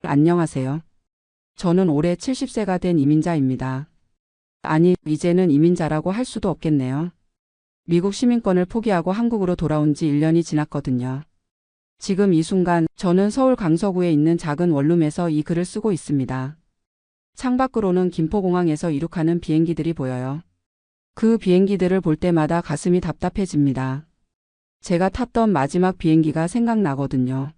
안녕하세요. 저는 올해 70세가 된 이민자입니다. 아니, 이제는 이민자라고 할 수도 없겠네요. 미국 시민권을 포기하고 한국으로 돌아온 지 1년이 지났거든요. 지금 이 순간 저는 서울 강서구에 있는 작은 원룸에서 이 글을 쓰고 있습니다. 창밖으로는 김포공항에서 이륙하는 비행기들이 보여요. 그 비행기들을 볼 때마다 가슴이 답답해집니다. 제가 탔던 마지막 비행기가 생각나거든요.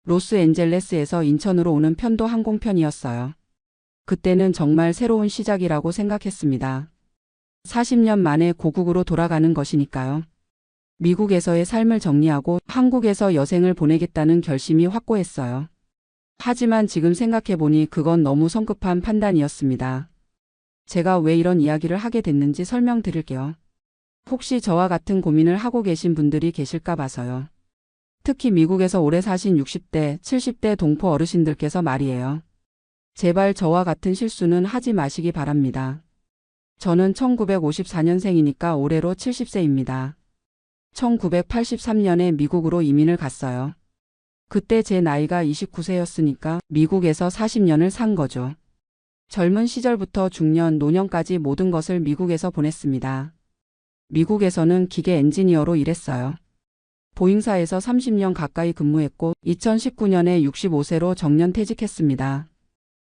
로스앤젤레스에서 인천으로 오는 편도 항공편이었어요. 그때는 정말 새로운 시작이라고 생각했습니다. 40년 만에 고국으로 돌아가는 것이니까요. 미국에서의 삶을 정리하고 한국에서 여생을 보내겠다는 결심이 확고했어요. 하지만 지금 생각해보니 그건 너무 성급한 판단이었습니다. 제가 왜 이런 이야기를 하게 됐는지 설명드릴게요. 혹시 저와 같은 고민을 하고 계신 분들이 계실까 봐서요. 특히 미국에서 오래 사신 60대, 70대 동포 어르신들께서 말이에요. 제발 저와 같은 실수는 하지 마시기 바랍니다. 저는 1954년생이니까 올해로 70세입니다. 1983년에 미국으로 이민을 갔어요. 그때 제 나이가 29세였으니까 미국에서 40년을 산 거죠. 젊은 시절부터 중년, 노년까지 모든 것을 미국에서 보냈습니다. 미국에서는 기계 엔지니어로 일했어요. 보잉사에서 30년 가까이 근무했고 2019년에 65세로 정년퇴직했습니다.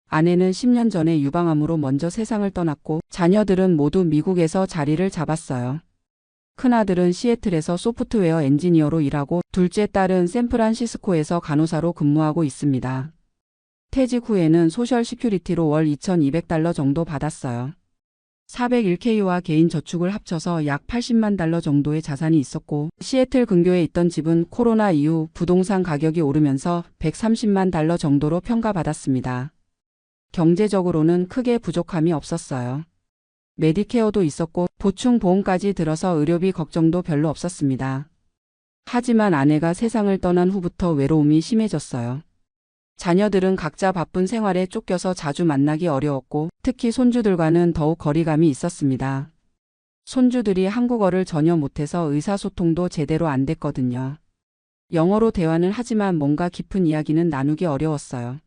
아내는 10년 전에 유방암으로 먼저 세상을 떠났고 자녀들은 모두 미국에서 자리를 잡았어요. 큰아들은 시애틀에서 소프트웨어 엔지니어로 일하고 둘째 딸은 샌프란시스코에서 간호사로 근무하고 있습니다. 퇴직 후에는 소셜 시큐리티로 월 2,200달러 정도 받았어요. 401k와 개인 저축을 합쳐서 약 80만 달러 정도의 자산이 있었고 시애틀 근교에 있던 집은 코로나 이후 부동산 가격이 오르면서 130만 달러 정도로 평가받았습니다. 경제적으로는 크게 부족함이 없었어요. 메디케어도 있었고 보충보험까지 들어서 의료비 걱정도 별로 없었습니다. 하지만 아내가 세상을 떠난 후부터 외로움이 심해졌어요. 자녀들은 각자 바쁜 생활에 쫓겨서 자주 만나기 어려웠고 특히 손주들과는 더욱 거리감이 있었습니다. 손주들이 한국어를 전혀 못해서 의사소통도 제대로 안 됐거든요. 영어로 대화는 하지만 뭔가 깊은 이야기는 나누기 어려웠어요.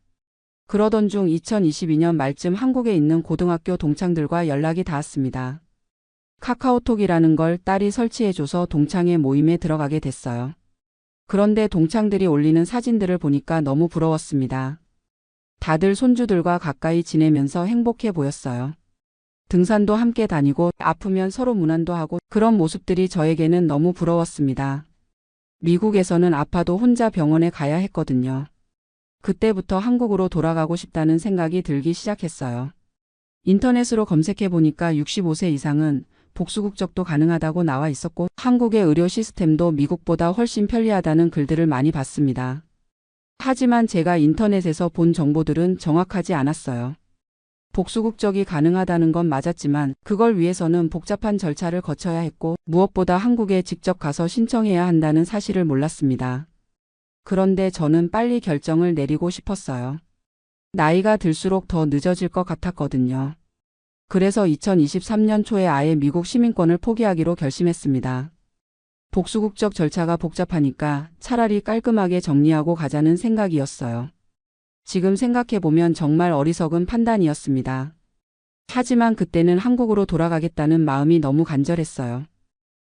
그러던 중 2022년 말쯤 한국에 있는 고등학교 동창들과 연락이 닿았습니다. 카카오톡이라는 걸 딸이 설치해줘서 동창회 모임에 들어가게 됐어요. 그런데 동창들이 올리는 사진들을 보니까 너무 부러웠습니다. 다들 손주들과 가까이 지내면서 행복해 보였어요. 등산도 함께 다니고 아프면 서로 문안도 하고 그런 모습들이 저에게는 너무 부러웠습니다. 미국에서는 아파도 혼자 병원에 가야 했거든요. 그때부터 한국으로 돌아가고 싶다는 생각이 들기 시작했어요. 인터넷으로 검색해 보니까 65세 이상은 복수국적도 가능하다고 나와 있었고 한국의 의료 시스템도 미국보다 훨씬 편리하다는 글들을 많이 봤습니다. 하지만 제가 인터넷에서 본 정보들은 정확하지 않았어요. 복수국적이 가능하다는 건 맞았지만 그걸 위해서는 복잡한 절차를 거쳐야 했고 무엇보다 한국에 직접 가서 신청해야 한다는 사실을 몰랐습니다. 그런데 저는 빨리 결정을 내리고 싶었어요. 나이가 들수록 더 늦어질 것 같았거든요. 그래서 2023년 초에 아예 미국 시민권을 포기하기로 결심했습니다. 복수국적 절차가 복잡하니까 차라리 깔끔하게 정리하고 가자는 생각이었어요. 지금 생각해보면 정말 어리석은 판단이었습니다. 하지만 그때는 한국으로 돌아가겠다는 마음이 너무 간절했어요.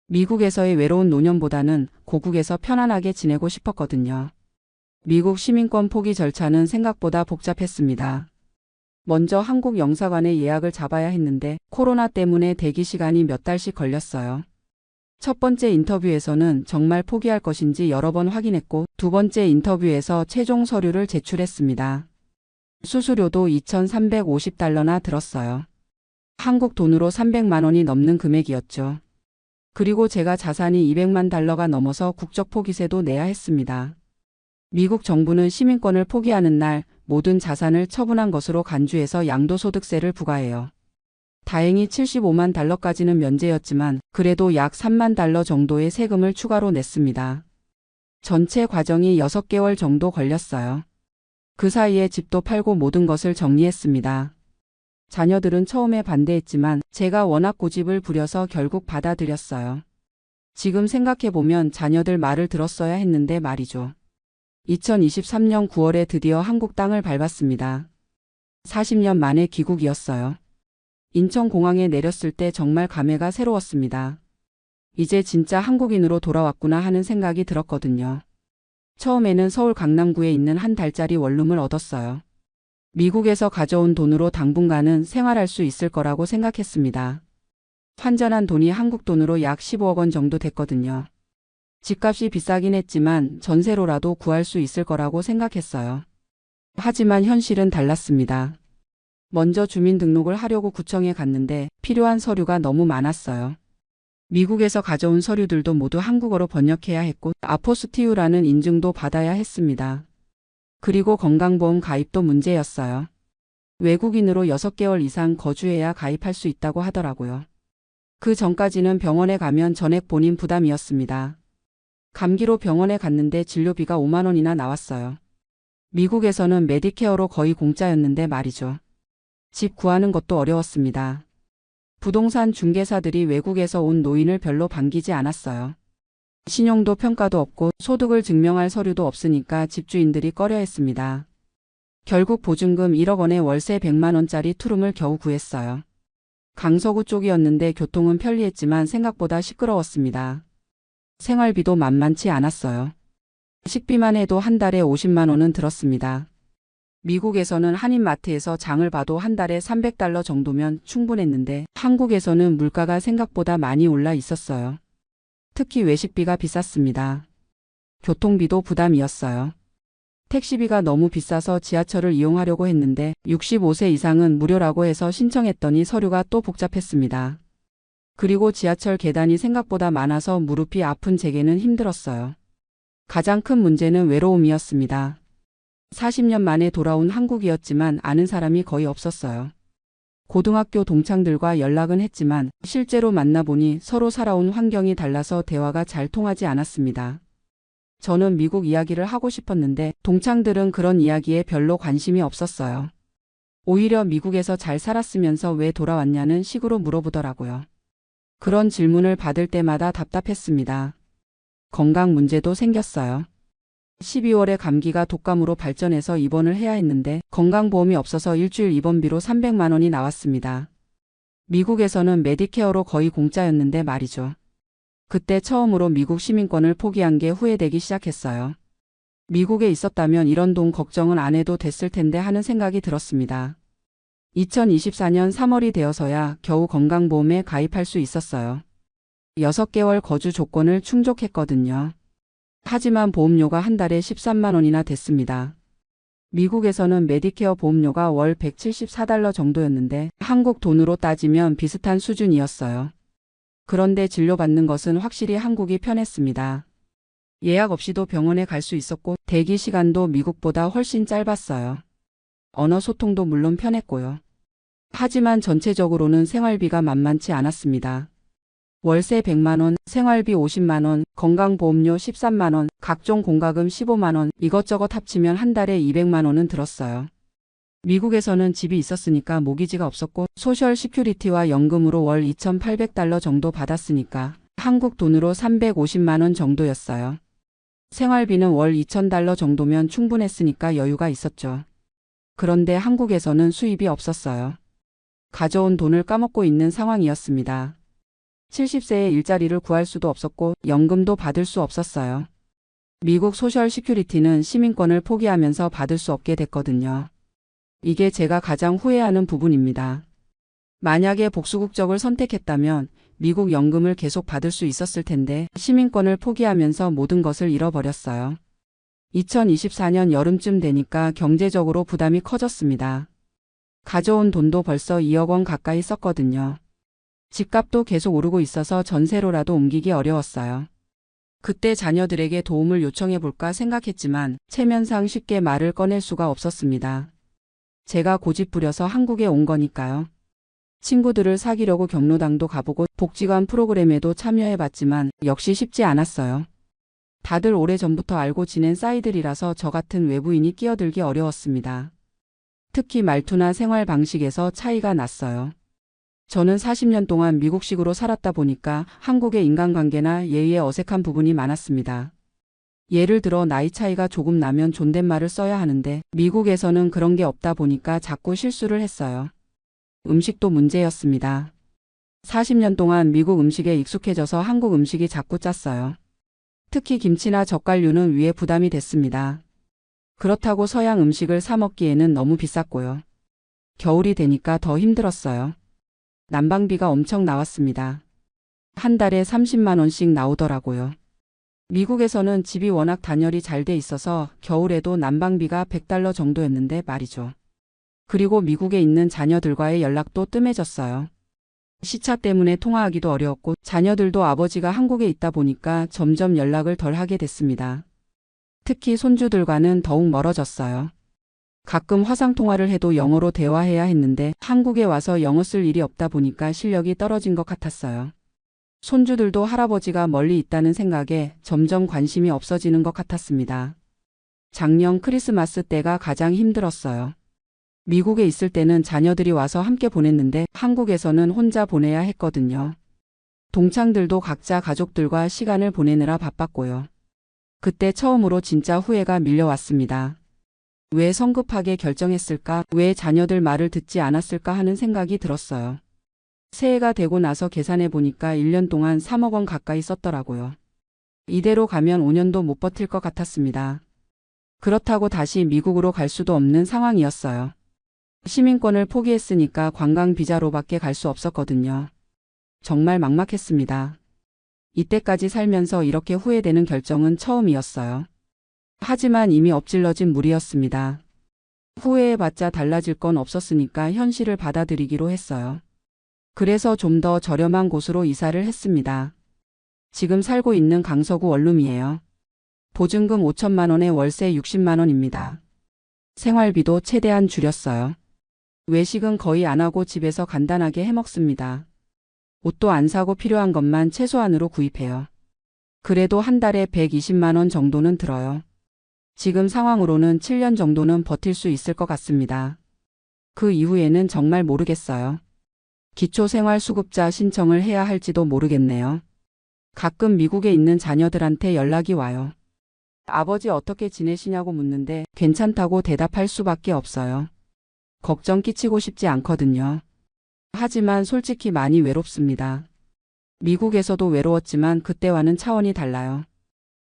미국에서의 외로운 노년보다는 고국에서 편안하게 지내고 싶었거든요. 미국 시민권 포기 절차는 생각보다 복잡했습니다. 먼저 한국 영사관에 예약을 잡아야 했는데 코로나 때문에 대기 시간이 몇 달씩 걸렸어요. 첫 번째 인터뷰에서는 정말 포기할 것인지 여러 번 확인했고 두 번째 인터뷰에서 최종 서류를 제출했습니다. 수수료도 2,350달러나 들었어요. 한국 돈으로 300만 원이 넘는 금액이었죠. 그리고 제가 자산이 200만 달러가 넘어서 국적 포기세도 내야 했습니다. 미국 정부는 시민권을 포기하는 날 모든 자산을 처분한 것으로 간주해서 양도소득세를 부과해요. 다행히 75만 달러까지는 면제였지만 그래도 약 3만 달러 정도의 세금을 추가로 냈습니다. 전체 과정이 6개월 정도 걸렸어요. 그 사이에 집도 팔고 모든 것을 정리했습니다. 자녀들은 처음에 반대했지만 제가 워낙 고집을 부려서 결국 받아들였어요. 지금 생각해보면 자녀들 말을 들었어야 했는데 말이죠. 2023년 9월에 드디어 한국 땅을 밟았습니다. 40년 만에 귀국이었어요. 인천공항에 내렸을 때 정말 감회가 새로웠습니다. 이제 진짜 한국인으로 돌아왔구나 하는 생각이 들었거든요. 처음에는 서울 강남구에 있는 한 달짜리 원룸을 얻었어요. 미국에서 가져온 돈으로 당분간은 생활할 수 있을 거라고 생각했습니다. 환전한 돈이 한국 돈으로 약 15억 원 정도 됐거든요. 집값이 비싸긴 했지만 전세로라도 구할 수 있을 거라고 생각했어요. 하지만 현실은 달랐습니다. 먼저 주민등록을 하려고 구청에 갔는데 필요한 서류가 너무 많았어요. 미국에서 가져온 서류들도 모두 한국어로 번역해야 했고 아포스티유라는 인증도 받아야 했습니다. 그리고 건강보험 가입도 문제였어요. 외국인으로 6개월 이상 거주해야 가입할 수 있다고 하더라고요. 그 전까지는 병원에 가면 전액 본인 부담이었습니다. 감기로 병원에 갔는데 진료비가 5만 원이나 나왔어요. 미국에서는 메디케어로 거의 공짜였는데 말이죠. 집 구하는 것도 어려웠습니다. 부동산 중개사들이 외국에서 온 노인을 별로 반기지 않았어요. 신용도 평가도 없고 소득을 증명할 서류도 없으니까 집주인들이 꺼려했습니다. 결국 보증금 1억 원에 월세 100만 원짜리 투룸을 겨우 구했어요. 강서구 쪽이었는데 교통은 편리했지만 생각보다 시끄러웠습니다. 생활비도 만만치 않았어요. 식비만 해도 한 달에 50만 원은 들었습니다. 미국에서는 한인마트에서 장을 봐도 한 달에 300달러 정도면 충분했는데 한국에서는 물가가 생각보다 많이 올라 있었어요. 특히 외식비가 비쌌습니다. 교통비도 부담이었어요. 택시비가 너무 비싸서 지하철을 이용하려고 했는데 65세 이상은 무료라고 해서 신청했더니 서류가 또 복잡했습니다. 그리고 지하철 계단이 생각보다 많아서 무릎이 아픈 제게는 힘들었어요. 가장 큰 문제는 외로움이었습니다. 40년 만에 돌아온 한국이었지만 아는 사람이 거의 없었어요. 고등학교 동창들과 연락은 했지만 실제로 만나보니 서로 살아온 환경이 달라서 대화가 잘 통하지 않았습니다. 저는 미국 이야기를 하고 싶었는데 동창들은 그런 이야기에 별로 관심이 없었어요. 오히려 미국에서 잘 살았으면서 왜 돌아왔냐는 식으로 물어보더라고요. 그런 질문을 받을 때마다 답답했습니다. 건강 문제도 생겼어요. 12월에 감기가 독감으로 발전해서 입원을 해야 했는데 건강보험이 없어서 일주일 입원비로 300만 원이 나왔습니다. 미국에서는 메디케어로 거의 공짜였는데 말이죠. 그때 처음으로 미국 시민권을 포기한 게 후회되기 시작했어요. 미국에 있었다면 이런 돈 걱정은 안 해도 됐을 텐데 하는 생각이 들었습니다. 2024년 3월이 되어서야 겨우 건강보험에 가입할 수 있었어요. 6개월 거주 조건을 충족했거든요. 하지만 보험료가 한 달에 13만 원이나 됐습니다. 미국에서는 메디케어 보험료가 월 174달러 정도였는데 한국 돈으로 따지면 비슷한 수준이었어요. 그런데 진료받는 것은 확실히 한국이 편했습니다. 예약 없이도 병원에 갈 수 있었고 대기 시간도 미국보다 훨씬 짧았어요. 언어 소통도 물론 편했고요. 하지만 전체적으로는 생활비가 만만치 않았습니다. 월세 100만 원, 생활비 50만 원, 건강보험료 13만 원, 각종 공과금 15만 원, 이것저것 합치면 한 달에 200만 원은 들었어요. 미국에서는 집이 있었으니까 모기지가 없었고 소셜 시큐리티와 연금으로 월 2,800달러 정도 받았으니까 한국 돈으로 350만 원 정도였어요. 생활비는 월 2,000달러 정도면 충분했으니까 여유가 있었죠. 그런데 한국에서는 수입이 없었어요. 가져온 돈을 까먹고 있는 상황이었습니다. 70세에 일자리를 구할 수도 없었고 연금도 받을 수 없었어요. 미국 소셜 시큐리티는 시민권을 포기하면서 받을 수 없게 됐거든요. 이게 제가 가장 후회하는 부분입니다. 만약에 복수국적을 선택했다면 미국 연금을 계속 받을 수 있었을 텐데 시민권을 포기하면서 모든 것을 잃어버렸어요. 2024년 여름쯤 되니까 경제적으로 부담이 커졌습니다. 가져온 돈도 벌써 2억 원 가까이 썼거든요. 집값도 계속 오르고 있어서 전세로라도 옮기기 어려웠어요. 그때 자녀들에게 도움을 요청해볼까 생각했지만 체면상 쉽게 말을 꺼낼 수가 없었습니다. 제가 고집부려서 한국에 온 거니까요. 친구들을 사귀려고 경로당도 가보고 복지관 프로그램에도 참여해봤지만 역시 쉽지 않았어요. 다들 오래전부터 알고 지낸 싸이들이라서 저 같은 외부인이 끼어들기 어려웠습니다. 특히 말투나 생활 방식에서 차이가 났어요. 저는 40년 동안 미국식으로 살았다 보니까 한국의 인간관계나 예의에 어색한 부분이 많았습니다. 예를 들어 나이 차이가 조금 나면 존댓말을 써야 하는데 미국에서는 그런 게 없다 보니까 자꾸 실수를 했어요. 음식도 문제였습니다. 40년 동안 미국 음식에 익숙해져서 한국 음식이 자꾸 짰어요. 특히 김치나 젓갈류는 위에 부담이 됐습니다. 그렇다고 서양 음식을 사 먹기에는 너무 비쌌고요. 겨울이 되니까 더 힘들었어요. 난방비가 엄청 나왔습니다. 한 달에 30만 원씩 나오더라고요. 미국에서는 집이 워낙 단열이 잘 돼 있어서 겨울에도 난방비가 $100 정도였는데 말이죠. 그리고 미국에 있는 자녀들과의 연락도 뜸해졌어요. 시차 때문에 통화하기도 어려웠고 자녀들도 아버지가 한국에 있다 보니까 점점 연락을 덜 하게 됐습니다. 특히 손주들과는 더욱 멀어졌어요. 가끔 화상통화를 해도 영어로 대화해야 했는데 한국에 와서 영어 쓸 일이 없다 보니까 실력이 떨어진 것 같았어요. 손주들도 할아버지가 멀리 있다는 생각에 점점 관심이 없어지는 것 같았습니다. 작년 크리스마스 때가 가장 힘들었어요. 미국에 있을 때는 자녀들이 와서 함께 보냈는데 한국에서는 혼자 보내야 했거든요. 동창들도 각자 가족들과 시간을 보내느라 바빴고요. 그때 처음으로 진짜 후회가 밀려왔습니다. 왜 성급하게 결정했을까? 왜 자녀들 말을 듣지 않았을까 하는 생각이 들었어요. 새해가 되고 나서 계산해 보니까 1년 동안 3억 원 가까이 썼더라고요. 이대로 가면 5년도 못 버틸 것 같았습니다. 그렇다고 다시 미국으로 갈 수도 없는 상황이었어요. 시민권을 포기했으니까 관광 비자로밖에 갈 수 없었거든요. 정말 막막했습니다. 이때까지 살면서 이렇게 후회되는 결정은 처음이었어요. 하지만 이미 엎질러진 물이었습니다. 후회해봤자 달라질 건 없었으니까 현실을 받아들이기로 했어요. 그래서 좀 더 저렴한 곳으로 이사를 했습니다. 지금 살고 있는 강서구 원룸이에요. 보증금 5천만 원에 월세 60만 원입니다. 생활비도 최대한 줄였어요. 외식은 거의 안 하고 집에서 간단하게 해먹습니다. 옷도 안 사고 필요한 것만 최소한으로 구입해요. 그래도 한 달에 120만 원 정도는 들어요. 지금 상황으로는 7년 정도는 버틸 수 있을 것 같습니다. 그 이후에는 정말 모르겠어요. 기초생활수급자 신청을 해야 할지도 모르겠네요. 가끔 미국에 있는 자녀들한테 연락이 와요. 아버지 어떻게 지내시냐고 묻는데 괜찮다고 대답할 수밖에 없어요. 걱정 끼치고 싶지 않거든요. 하지만 솔직히 많이 외롭습니다. 미국에서도 외로웠지만 그때와는 차원이 달라요.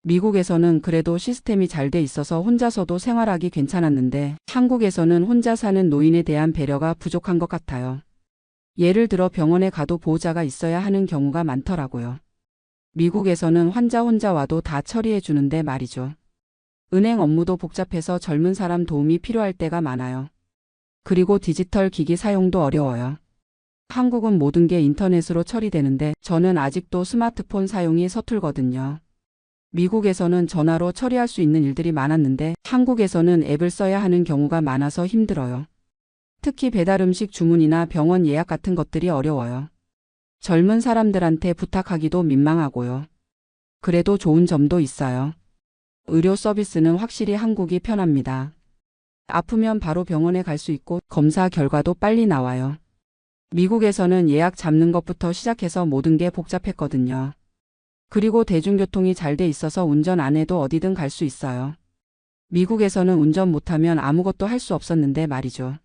미국에서는 그래도 시스템이 잘 돼 있어서 혼자서도 생활하기 괜찮았는데 한국에서는 혼자 사는 노인에 대한 배려가 부족한 것 같아요. 예를 들어 병원에 가도 보호자가 있어야 하는 경우가 많더라고요. 미국에서는 환자 혼자 와도 다 처리해 주는데 말이죠. 은행 업무도 복잡해서 젊은 사람 도움이 필요할 때가 많아요. 그리고 디지털 기기 사용도 어려워요. 한국은 모든 게 인터넷으로 처리되는데 저는 아직도 스마트폰 사용이 서툴거든요. 미국에서는 전화로 처리할 수 있는 일들이 많았는데 한국에서는 앱을 써야 하는 경우가 많아서 힘들어요. 특히 배달음식 주문이나 병원 예약 같은 것들이 어려워요. 젊은 사람들한테 부탁하기도 민망하고요. 그래도 좋은 점도 있어요. 의료 서비스는 확실히 한국이 편합니다. 아프면 바로 병원에 갈 수 있고 검사 결과도 빨리 나와요. 미국에서는 예약 잡는 것부터 시작해서 모든 게 복잡했거든요. 그리고 대중교통이 잘 돼 있어서 운전 안 해도 어디든 갈 수 있어요. 미국에서는 운전 못하면 아무것도 할 수 없었는데 말이죠.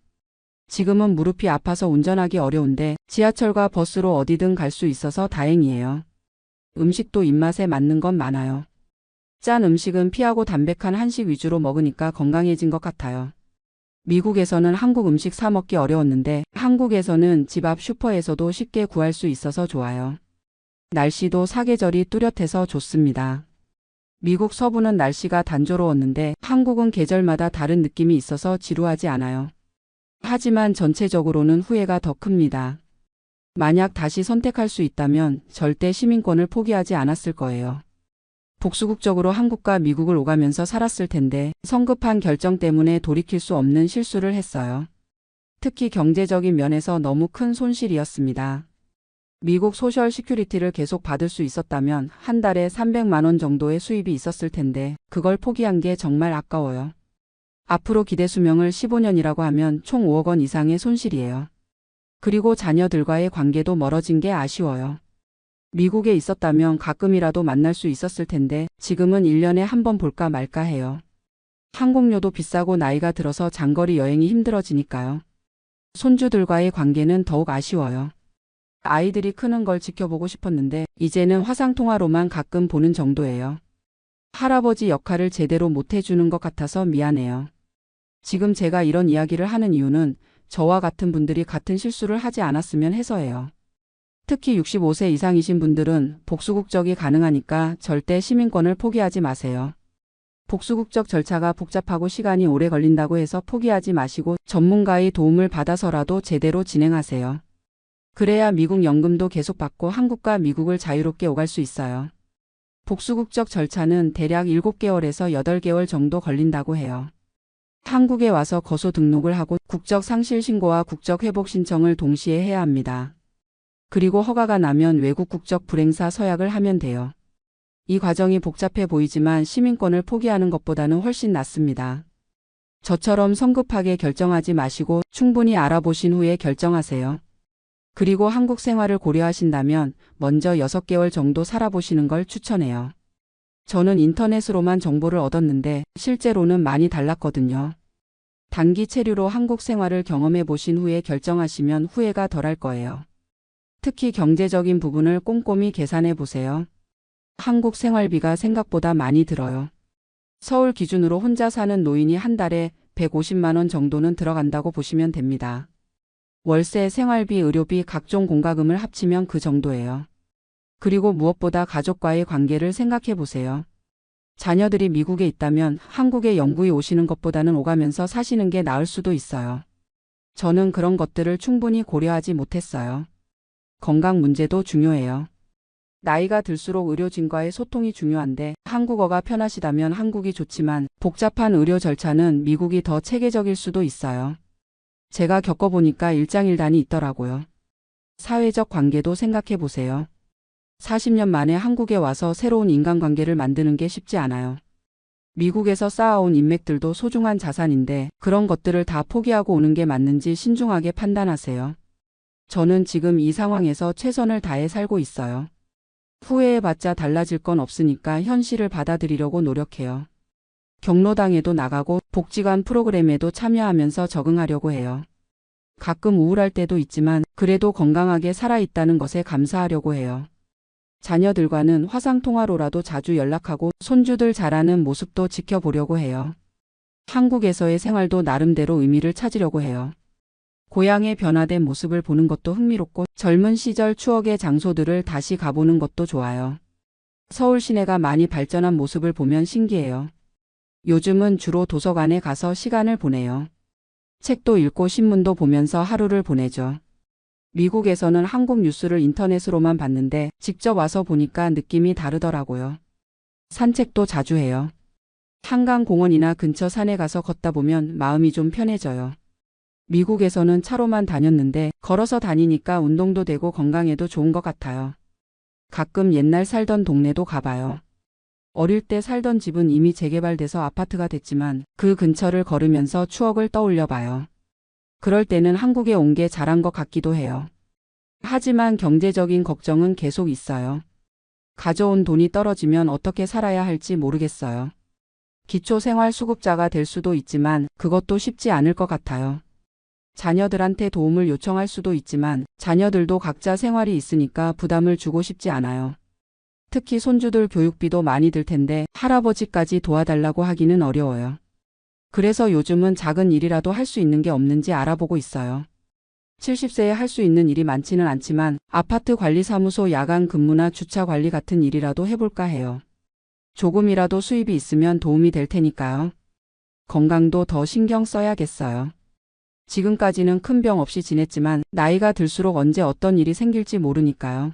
지금은 무릎이 아파서 운전하기 어려운데 지하철과 버스로 어디든 갈 수 있어서 다행이에요. 음식도 입맛에 맞는 건 많아요. 짠 음식은 피하고 담백한 한식 위주로 먹으니까 건강해진 것 같아요. 미국에서는 한국 음식 사 먹기 어려웠는데 한국에서는 집 앞 슈퍼에서도 쉽게 구할 수 있어서 좋아요. 날씨도 사계절이 뚜렷해서 좋습니다. 미국 서부는 날씨가 단조로웠는데 한국은 계절마다 다른 느낌이 있어서 지루하지 않아요. 하지만 전체적으로는 후회가 더 큽니다. 만약 다시 선택할 수 있다면 절대 시민권을 포기하지 않았을 거예요. 복수국적으로 한국과 미국을 오가면서 살았을 텐데 성급한 결정 때문에 돌이킬 수 없는 실수를 했어요. 특히 경제적인 면에서 너무 큰 손실이었습니다. 미국 소셜 시큐리티를 계속 받을 수 있었다면 한 달에 300만 원 정도의 수입이 있었을 텐데 그걸 포기한 게 정말 아까워요. 앞으로 기대 수명을 15년이라고 하면 총 5억 원 이상의 손실이에요. 그리고 자녀들과의 관계도 멀어진 게 아쉬워요. 미국에 있었다면 가끔이라도 만날 수 있었을 텐데 지금은 1년에 한 번 볼까 말까 해요. 항공료도 비싸고 나이가 들어서 장거리 여행이 힘들어지니까요. 손주들과의 관계는 더욱 아쉬워요. 아이들이 크는 걸 지켜보고 싶었는데 이제는 화상통화로만 가끔 보는 정도예요. 할아버지 역할을 제대로 못 해주는 것 같아서 미안해요. 지금 제가 이런 이야기를 하는 이유는 저와 같은 분들이 같은 실수를 하지 않았으면 해서예요. 특히 65세 이상이신 분들은 복수국적이 가능하니까 절대 시민권을 포기하지 마세요. 복수국적 절차가 복잡하고 시간이 오래 걸린다고 해서 포기하지 마시고 전문가의 도움을 받아서라도 제대로 진행하세요. 그래야 미국 연금도 계속 받고 한국과 미국을 자유롭게 오갈 수 있어요. 복수국적 절차는 대략 7개월에서 8개월 정도 걸린다고 해요. 한국에 와서 거소 등록을 하고 국적 상실 신고와 국적 회복 신청을 동시에 해야 합니다. 그리고 허가가 나면 외국 국적 불행사 서약을 하면 돼요. 이 과정이 복잡해 보이지만 시민권을 포기하는 것보다는 훨씬 낫습니다. 저처럼 성급하게 결정하지 마시고 충분히 알아보신 후에 결정하세요. 그리고 한국 생활을 고려하신다면 먼저 6개월 정도 살아보시는 걸 추천해요. 저는 인터넷으로만 정보를 얻었는데 실제로는 많이 달랐거든요. 단기 체류로 한국 생활을 경험해 보신 후에 결정하시면 후회가 덜할 거예요. 특히 경제적인 부분을 꼼꼼히 계산해 보세요. 한국 생활비가 생각보다 많이 들어요. 서울 기준으로 혼자 사는 노인이 한 달에 150만 원 정도는 들어간다고 보시면 됩니다. 월세, 생활비, 의료비, 각종 공과금을 합치면 그 정도예요. 그리고 무엇보다 가족과의 관계를 생각해 보세요. 자녀들이 미국에 있다면 한국에 영구히 오시는 것보다는 오가면서 사시는 게 나을 수도 있어요. 저는 그런 것들을 충분히 고려하지 못했어요. 건강 문제도 중요해요. 나이가 들수록 의료진과의 소통이 중요한데 한국어가 편하시다면 한국이 좋지만 복잡한 의료 절차는 미국이 더 체계적일 수도 있어요. 제가 겪어보니까 일장일단이 있더라고요. 사회적 관계도 생각해 보세요. 40년 만에 한국에 와서 새로운 인간관계를 만드는 게 쉽지 않아요. 미국에서 쌓아온 인맥들도 소중한 자산인데 그런 것들을 다 포기하고 오는 게 맞는지 신중하게 판단하세요. 저는 지금 이 상황에서 최선을 다해 살고 있어요. 후회해봤자 달라질 건 없으니까 현실을 받아들이려고 노력해요. 경로당에도 나가고 복지관 프로그램에도 참여하면서 적응하려고 해요. 가끔 우울할 때도 있지만 그래도 건강하게 살아있다는 것에 감사하려고 해요. 자녀들과는 화상통화로라도 자주 연락하고 손주들 자라는 모습도 지켜보려고 해요. 한국에서의 생활도 나름대로 의미를 찾으려고 해요. 고향의 변화된 모습을 보는 것도 흥미롭고 젊은 시절 추억의 장소들을 다시 가보는 것도 좋아요. 서울 시내가 많이 발전한 모습을 보면 신기해요. 요즘은 주로 도서관에 가서 시간을 보내요. 책도 읽고 신문도 보면서 하루를 보내죠. 미국에서는 한국 뉴스를 인터넷으로만 봤는데 직접 와서 보니까 느낌이 다르더라고요. 산책도 자주 해요. 한강공원이나 근처 산에 가서 걷다 보면 마음이 좀 편해져요. 미국에서는 차로만 다녔는데 걸어서 다니니까 운동도 되고 건강에도 좋은 것 같아요. 가끔 옛날 살던 동네도 가봐요. 어릴 때 살던 집은 이미 재개발돼서 아파트가 됐지만 그 근처를 걸으면서 추억을 떠올려 봐요. 그럴 때는 한국에 온 게 잘한 것 같기도 해요. 하지만 경제적인 걱정은 계속 있어요. 가져온 돈이 떨어지면 어떻게 살아야 할지 모르겠어요. 기초생활수급자가 될 수도 있지만 그것도 쉽지 않을 것 같아요. 자녀들한테 도움을 요청할 수도 있지만 자녀들도 각자 생활이 있으니까 부담을 주고 싶지 않아요. 특히 손주들 교육비도 많이 들 텐데 할아버지까지 도와달라고 하기는 어려워요. 그래서 요즘은 작은 일이라도 할 수 있는 게 없는지 알아보고 있어요. 70세에 할 수 있는 일이 많지는 않지만 아파트 관리사무소 야간 근무나 주차 관리 같은 일이라도 해볼까 해요. 조금이라도 수입이 있으면 도움이 될 테니까요. 건강도 더 신경 써야겠어요. 지금까지는 큰 병 없이 지냈지만 나이가 들수록 언제 어떤 일이 생길지 모르니까요.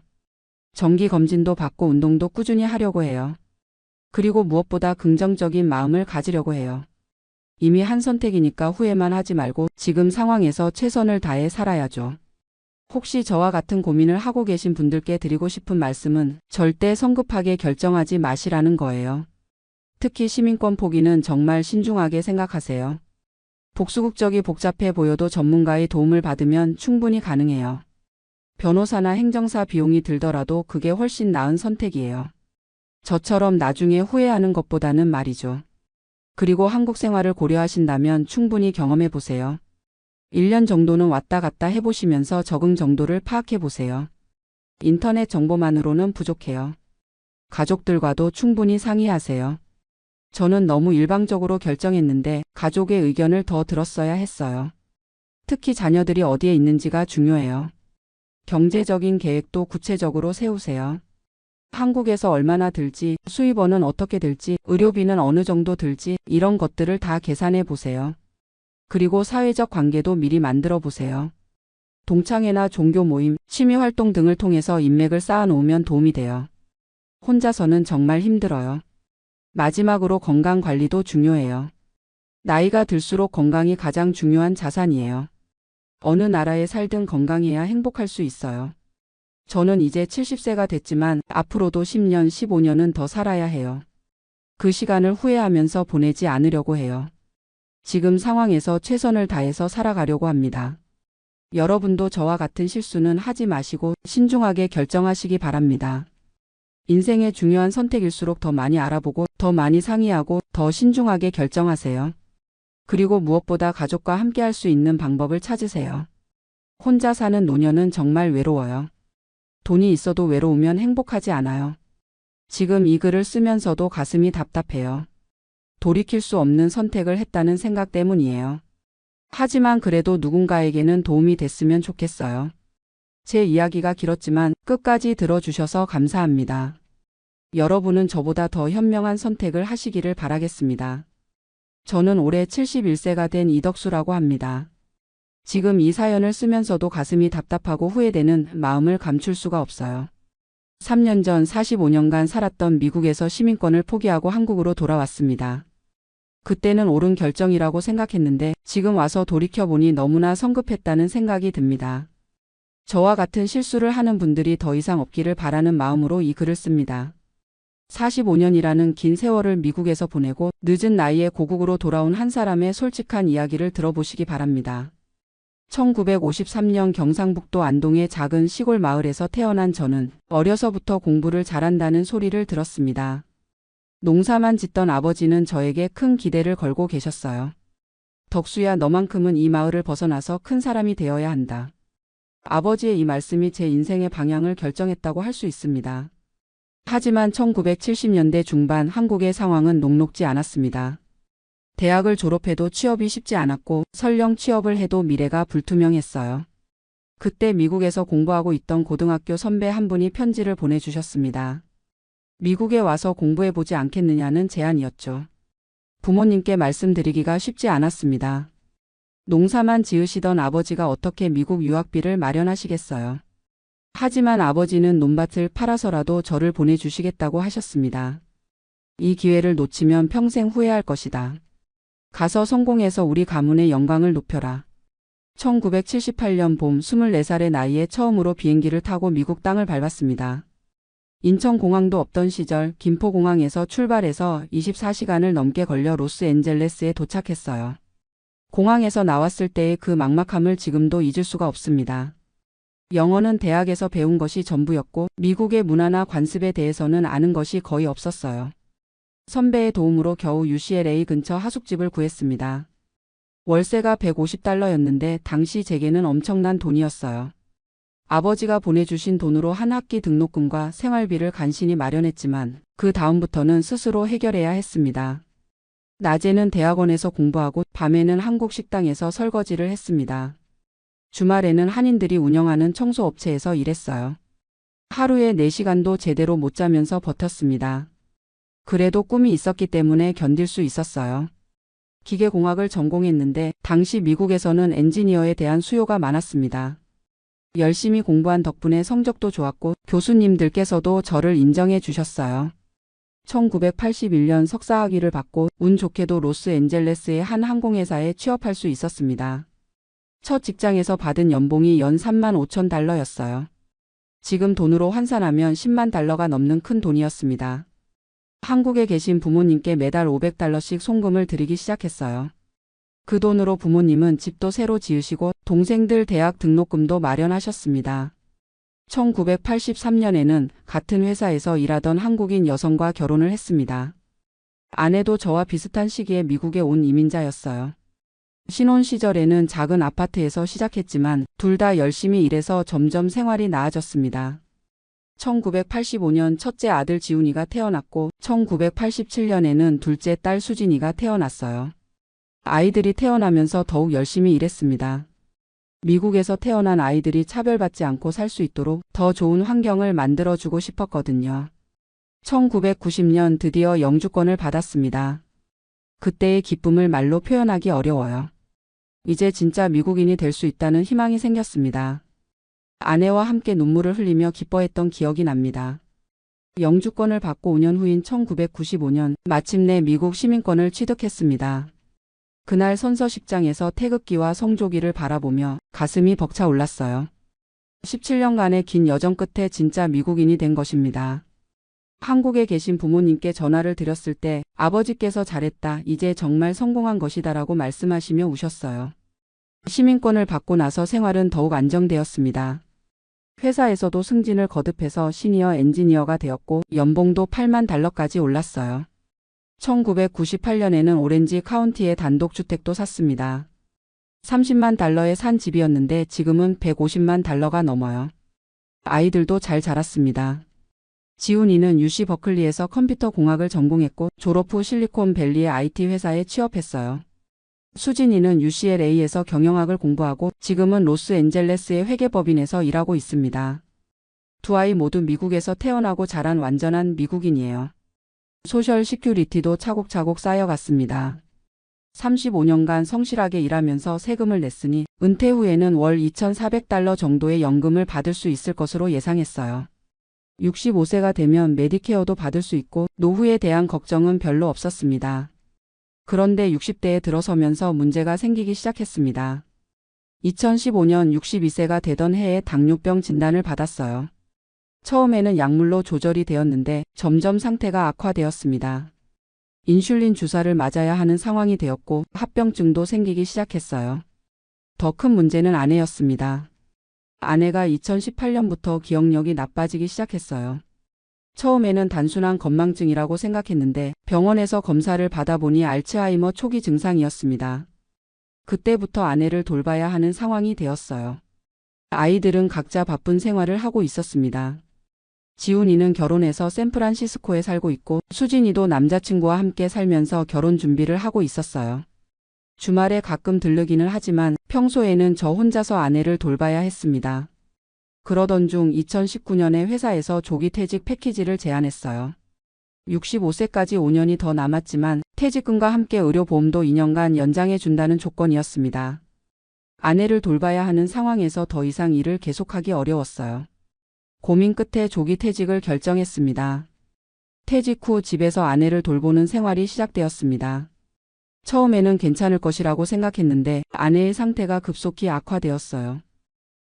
정기 검진도 받고 운동도 꾸준히 하려고 해요. 그리고 무엇보다 긍정적인 마음을 가지려고 해요. 이미 한 선택이니까 후회만 하지 말고 지금 상황에서 최선을 다해 살아야죠. 혹시 저와 같은 고민을 하고 계신 분들께 드리고 싶은 말씀은 절대 성급하게 결정하지 마시라는 거예요. 특히 시민권 포기는 정말 신중하게 생각하세요. 복수국적이 복잡해 보여도 전문가의 도움을 받으면 충분히 가능해요. 변호사나 행정사 비용이 들더라도 그게 훨씬 나은 선택이에요. 저처럼 나중에 후회하는 것보다는 말이죠. 그리고 한국 생활을 고려하신다면 충분히 경험해 보세요. 1년 정도는 왔다 갔다 해보시면서 적응 정도를 파악해 보세요. 인터넷 정보만으로는 부족해요. 가족들과도 충분히 상의하세요. 저는 너무 일방적으로 결정했는데 가족의 의견을 더 들었어야 했어요. 특히 자녀들이 어디에 있는지가 중요해요. 경제적인 계획도 구체적으로 세우세요. 한국에서 얼마나 들지, 수입원은 어떻게 들지, 의료비는 어느 정도 들지, 이런 것들을 다 계산해 보세요. 그리고 사회적 관계도 미리 만들어 보세요. 동창회나 종교 모임, 취미 활동 등을 통해서 인맥을 쌓아놓으면 도움이 돼요. 혼자서는 정말 힘들어요. 마지막으로 건강 관리도 중요해요. 나이가 들수록 건강이 가장 중요한 자산이에요. 어느 나라에 살든 건강해야 행복할 수 있어요. 저는 이제 70세가 됐지만 앞으로도 10년, 15년은 더 살아야 해요. 그 시간을 후회하면서 보내지 않으려고 해요. 지금 상황에서 최선을 다해서 살아가려고 합니다. 여러분도 저와 같은 실수는 하지 마시고 신중하게 결정하시기 바랍니다. 인생의 중요한 선택일수록 더 많이 알아보고 더 많이 상의하고 더 신중하게 결정하세요. 그리고 무엇보다 가족과 함께 할 수 있는 방법을 찾으세요. 혼자 사는 노년은 정말 외로워요. 돈이 있어도 외로우면 행복하지 않아요. 지금 이 글을 쓰면서도 가슴이 답답해요. 돌이킬 수 없는 선택을 했다는 생각 때문이에요. 하지만 그래도 누군가에게는 도움이 됐으면 좋겠어요. 제 이야기가 길었지만 끝까지 들어주셔서 감사합니다. 여러분은 저보다 더 현명한 선택을 하시기를 바라겠습니다. 저는 올해 71세가 된 이덕수라고 합니다. 지금 이 사연을 쓰면서도 가슴이 답답하고 후회되는 마음을 감출 수가 없어요. 3년 전 45년간 살았던 미국에서 시민권을 포기하고 한국으로 돌아왔습니다. 그때는 옳은 결정이라고 생각했는데 지금 와서 돌이켜보니 너무나 성급했다는 생각이 듭니다. 저와 같은 실수를 하는 분들이 더 이상 없기를 바라는 마음으로 이 글을 씁니다. 45년이라는 긴 세월을 미국에서 보내고 늦은 나이에 고국으로 돌아온 한 사람의 솔직한 이야기를 들어보시기 바랍니다. 1953년 경상북도 안동의 작은 시골 마을에서 태어난 저는 어려서부터 공부를 잘한다는 소리를 들었습니다. 농사만 짓던 아버지는 저에게 큰 기대를 걸고 계셨어요. 덕수야, 너만큼은 이 마을을 벗어나서 큰 사람이 되어야 한다. 아버지의 이 말씀이 제 인생의 방향을 결정했다고 할 수 있습니다. 하지만 1970년대 중반 한국의 상황은 녹록지 않았습니다. 대학을 졸업해도 취업이 쉽지 않았고 설령 취업을 해도 미래가 불투명했어요. 그때 미국에서 공부하고 있던 고등학교 선배 한 분이 편지를 보내주셨습니다. 미국에 와서 공부해보지 않겠느냐는 제안이었죠. 부모님께 말씀드리기가 쉽지 않았습니다. 농사만 지으시던 아버지가 어떻게 미국 유학비를 마련하시겠어요. 하지만 아버지는 논밭을 팔아서라도 저를 보내주시겠다고 하셨습니다. 이 기회를 놓치면 평생 후회할 것이다. 가서 성공해서 우리 가문의 영광을 높여라. 1978년 봄 24살의 나이에 처음으로 비행기를 타고 미국 땅을 밟았습니다. 인천공항도 없던 시절 김포공항에서 출발해서 24시간을 넘게 걸려 로스앤젤레스에 도착했어요. 공항에서 나왔을 때의 그 막막함을 지금도 잊을 수가 없습니다. 영어는 대학에서 배운 것이 전부였고 미국의 문화나 관습에 대해서는 아는 것이 거의 없었어요. 선배의 도움으로 겨우 UCLA 근처 하숙집을 구했습니다. 월세가 $150였는데 당시 제게는 엄청난 돈이었어요. 아버지가 보내주신 돈으로 한 학기 등록금과 생활비를 간신히 마련했지만 그 다음부터는 스스로 해결해야 했습니다. 낮에는 대학원에서 공부하고 밤에는 한국 식당에서 설거지를 했습니다. 주말에는 한인들이 운영하는 청소업체에서 일했어요. 하루에 4시간도 제대로 못 자면서 버텼습니다. 그래도 꿈이 있었기 때문에 견딜 수 있었어요. 기계공학을 전공했는데 당시 미국에서는 엔지니어에 대한 수요가 많았습니다. 열심히 공부한 덕분에 성적도 좋았고 교수님들께서도 저를 인정해 주셨어요. 1981년 석사학위를 받고 운 좋게도 로스앤젤레스의 한 항공회사에 취업할 수 있었습니다. 첫 직장에서 받은 연봉이 연 $35,000였어요. 지금 돈으로 환산하면 $100,000가 넘는 큰 돈이었습니다. 한국에 계신 부모님께 매달 $500씩 송금을 드리기 시작했어요. 그 돈으로 부모님은 집도 새로 지으시고 동생들 대학 등록금도 마련하셨습니다. 1983년에는 같은 회사에서 일하던 한국인 여성과 결혼을 했습니다. 아내도 저와 비슷한 시기에 미국에 온 이민자였어요. 신혼 시절에는 작은 아파트에서 시작했지만 둘 다 열심히 일해서 점점 생활이 나아졌습니다. 1985년 첫째 아들 지훈이가 태어났고 1987년에는 둘째 딸 수진이가 태어났어요. 아이들이 태어나면서 더욱 열심히 일했습니다. 미국에서 태어난 아이들이 차별받지 않고 살 수 있도록 더 좋은 환경을 만들어주고 싶었거든요. 1990년 드디어 영주권을 받았습니다. 그때의 기쁨을 말로 표현하기 어려워요. 이제 진짜 미국인이 될 수 있다는 희망이 생겼습니다. 아내와 함께 눈물을 흘리며 기뻐했던 기억이 납니다. 영주권을 받고 5년 후인 1995년 마침내 미국 시민권을 취득했습니다. 그날 선서식장에서 태극기와 성조기를 바라보며 가슴이 벅차 올랐어요. 17년간의 긴 여정 끝에 진짜 미국인이 된 것입니다. 한국에 계신 부모님께 전화를 드렸을 때 아버지께서 잘했다, 이제 정말 성공한 것이다라고 말씀하시며 우셨어요. 시민권을 받고 나서 생활은 더욱 안정되었습니다. 회사에서도 승진을 거듭해서 시니어 엔지니어가 되었고 연봉도 8만 달러까지 올랐어요. 1998년에는 오렌지 카운티에 단독주택도 샀습니다. 30만 달러에 산 집이었는데 지금은 150만 달러가 넘어요. 아이들도 잘 자랐습니다. 지훈이는 UC 버클리에서 컴퓨터 공학을 전공했고 졸업 후 실리콘밸리의 IT 회사에 취업했어요. 수진이는 UCLA에서 경영학을 공부하고 지금은 로스앤젤레스의 회계법인에서 일하고 있습니다. 두 아이 모두 미국에서 태어나고 자란 완전한 미국인이에요. 소셜 시큐리티도 차곡차곡 쌓여갔습니다. 35년간 성실하게 일하면서 세금을 냈으니 은퇴 후에는 월 2,400달러 정도의 연금을 받을 수 있을 것으로 예상했어요. 65세가 되면 메디케어도 받을 수 있고 노후에 대한 걱정은 별로 없었습니다. 그런데 60대에 들어서면서 문제가 생기기 시작했습니다. 2015년 62세가 되던 해에 당뇨병 진단을 받았어요. 처음에는 약물로 조절이 되었는데 점점 상태가 악화되었습니다. 인슐린 주사를 맞아야 하는 상황이 되었고 합병증도 생기기 시작했어요. 더 큰 문제는 아내였습니다. 아내가 2018년부터 기억력이 나빠지기 시작했어요. 처음에는 단순한 건망증이라고 생각했는데 병원에서 검사를 받아보니 알츠하이머 초기 증상이었습니다. 그때부터 아내를 돌봐야 하는 상황이 되었어요. 아이들은 각자 바쁜 생활을 하고 있었습니다. 지훈이는 결혼해서 샌프란시스코에 살고 있고 수진이도 남자친구와 함께 살면서 결혼 준비를 하고 있었어요. 주말에 가끔 들르기는 하지만 평소에는 저 혼자서 아내를 돌봐야 했습니다. 그러던 중 2019년에 회사에서 조기 퇴직 패키지를 제안했어요. 65세까지 5년이 더 남았지만 퇴직금과 함께 의료보험도 2년간 연장해 준다는 조건이었습니다. 아내를 돌봐야 하는 상황에서 더 이상 일을 계속하기 어려웠어요. 고민 끝에 조기 퇴직을 결정했습니다. 퇴직 후 집에서 아내를 돌보는 생활이 시작되었습니다. 처음에는 괜찮을 것이라고 생각했는데 아내의 상태가 급속히 악화되었어요.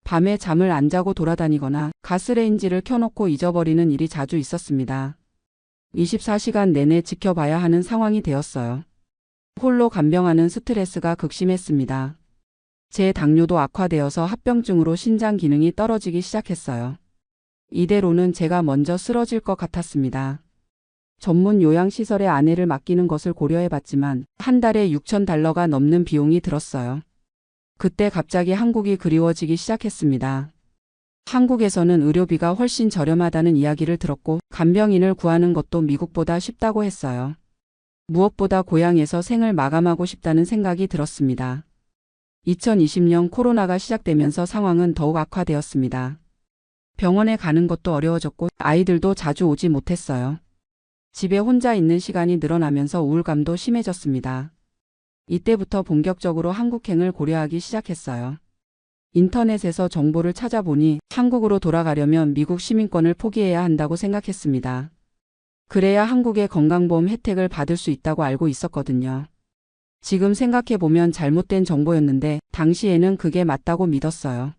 밤에 잠을 안 자고 돌아다니거나 가스레인지를 켜놓고 잊어버리는 일이 자주 있었습니다. 24시간 내내 지켜봐야 하는 상황이 되었어요. 홀로 간병하는 스트레스가 극심했습니다. 제 당뇨도 악화되어서 합병증으로 신장 기능이 떨어지기 시작했어요. 이대로는 제가 먼저 쓰러질 것 같았습니다. 전문 요양시설에 아내를 맡기는 것을 고려해봤지만 한 달에 6,000달러가 넘는 비용이 들었어요. 그때 갑자기 한국이 그리워지기 시작했습니다. 한국에서는 의료비가 훨씬 저렴하다는 이야기를 들었고 간병인을 구하는 것도 미국보다 쉽다고 했어요. 무엇보다 고향에서 생을 마감하고 싶다는 생각이 들었습니다. 2020년 코로나가 시작되면서 상황은 더욱 악화되었습니다. 병원에 가는 것도 어려워졌고 아이들도 자주 오지 못했어요. 집에 혼자 있는 시간이 늘어나면서 우울감도 심해졌습니다. 이때부터 본격적으로 한국행을 고려하기 시작했어요. 인터넷에서 정보를 찾아보니 한국으로 돌아가려면 미국 시민권을 포기해야 한다고 생각했습니다. 그래야 한국의 건강보험 혜택을 받을 수 있다고 알고 있었거든요. 지금 생각해보면 잘못된 정보였는데 당시에는 그게 맞다고 믿었어요.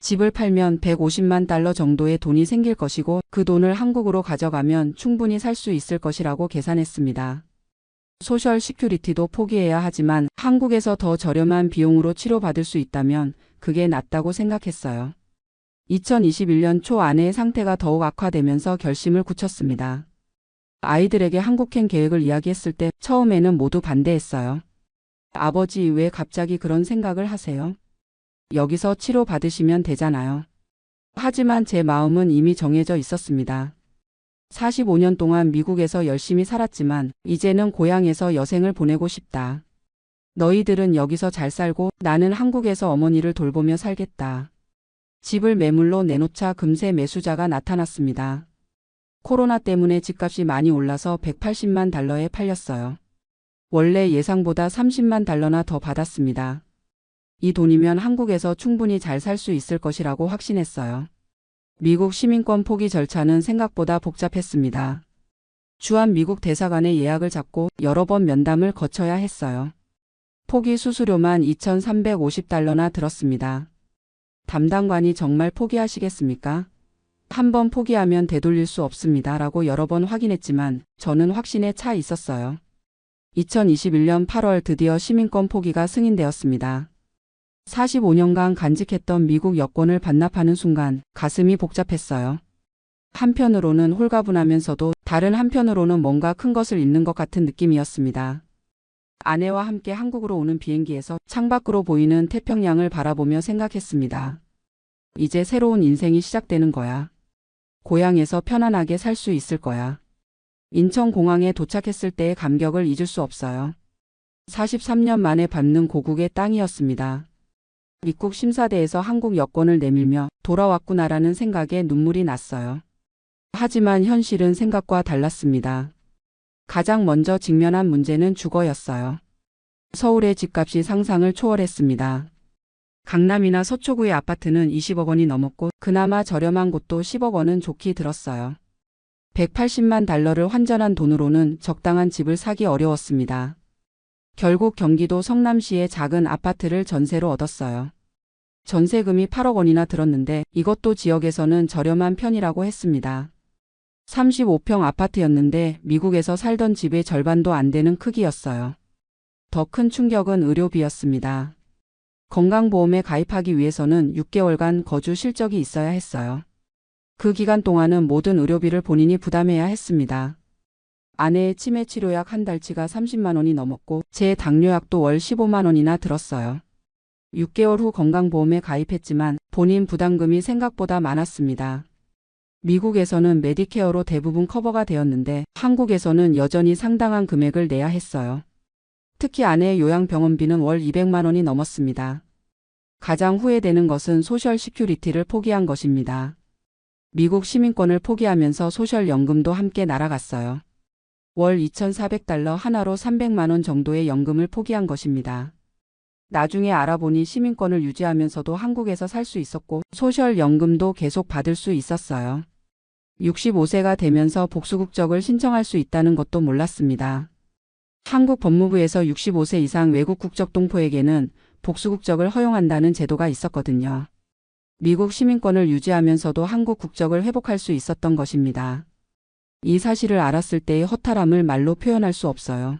집을 팔면 150만 달러 정도의 돈이 생길 것이고 그 돈을 한국으로 가져가면 충분히 살 수 있을 것이라고 계산했습니다. 소셜 시큐리티도 포기해야 하지만 한국에서 더 저렴한 비용으로 치료받을 수 있다면 그게 낫다고 생각했어요. 2021년 초 아내의 상태가 더욱 악화되면서 결심을 굳혔습니다. 아이들에게 한국행 계획을 이야기했을 때 처음에는 모두 반대했어요. 아버지, 왜 갑자기 그런 생각을 하세요? 여기서 치료 받으시면 되잖아요. 하지만 제 마음은 이미 정해져 있었습니다. 45년 동안 미국에서 열심히 살았지만 이제는 고향에서 여생을 보내고 싶다. 너희들은 여기서 잘 살고 나는 한국에서 어머니를 돌보며 살겠다. 집을 매물로 내놓자 금세 매수자가 나타났습니다. 코로나 때문에 집값이 많이 올라서 180만 달러에 팔렸어요. 원래 예상보다 30만 달러나 더 받았습니다. 이 돈이면 한국에서 충분히 잘 살 수 있을 것이라고 확신했어요. 미국 시민권 포기 절차는 생각보다 복잡했습니다. 주한 미국 대사관에 예약을 잡고 여러 번 면담을 거쳐야 했어요. 포기 수수료만 2,350달러나 들었습니다. 담당관이 정말 포기하시겠습니까? 한 번 포기하면 되돌릴 수 없습니다. 라고 여러 번 확인했지만 저는 확신에 차 있었어요. 2021년 8월 드디어 시민권 포기가 승인되었습니다. 45년간 간직했던 미국 여권을 반납하는 순간 가슴이 복잡했어요. 한편으로는 홀가분하면서도 다른 한편으로는 뭔가 큰 것을 잃는 것 같은 느낌이었습니다. 아내와 함께 한국으로 오는 비행기에서 창밖으로 보이는 태평양을 바라보며 생각했습니다. 이제 새로운 인생이 시작되는 거야. 고향에서 편안하게 살 수 있을 거야. 인천공항에 도착했을 때의 감격을 잊을 수 없어요. 43년 만에 밟는 고국의 땅이었습니다. 입국 심사대에서 한국 여권을 내밀며 돌아왔구나라는 생각에 눈물이 났어요. 하지만 현실은 생각과 달랐습니다. 가장 먼저 직면한 문제는 주거였어요. 서울의 집값이 상상을 초월했습니다. 강남이나 서초구의 아파트는 20억 원이 넘었고 그나마 저렴한 곳도 10억 원은 좋게 들었어요. 180만 달러를 환전한 돈으로는 적당한 집을 사기 어려웠습니다. 결국 경기도 성남시의 작은 아파트를 전세로 얻었어요. 전세금이 8억 원이나 들었는데 이것도 지역에서는 저렴한 편이라고 했습니다. 35평 아파트였는데 미국에서 살던 집의 절반도 안 되는 크기였어요. 더 큰 충격은 의료비였습니다. 건강보험에 가입하기 위해서는 6개월간 거주 실적이 있어야 했어요. 그 기간 동안은 모든 의료비를 본인이 부담해야 했습니다. 아내의 치매 치료약 한 달치가 30만 원이 넘었고 제 당뇨약도 월 15만 원이나 들었어요. 6개월 후 건강보험에 가입했지만 본인 부담금이 생각보다 많았습니다. 미국에서는 메디케어로 대부분 커버가 되었는데 한국에서는 여전히 상당한 금액을 내야 했어요. 특히 아내의 요양병원비는 월 200만 원이 넘었습니다. 가장 후회되는 것은 소셜 시큐리티를 포기한 것입니다. 미국 시민권을 포기하면서 소셜연금도 함께 날아갔어요. 월 2,400달러 하나로 300만 원 정도의 연금을 포기한 것입니다. 나중에 알아보니 시민권을 유지하면서도 한국에서 살 수 있었고 소셜연금도 계속 받을 수 있었어요. 65세가 되면서 복수국적을 신청할 수 있다는 것도 몰랐습니다. 한국 법무부에서 65세 이상 외국 국적 동포에게는 복수국적을 허용한다는 제도가 있었거든요. 미국 시민권을 유지하면서도 한국 국적을 회복할 수 있었던 것입니다. 이 사실을 알았을 때의 허탈함을 말로 표현할 수 없어요.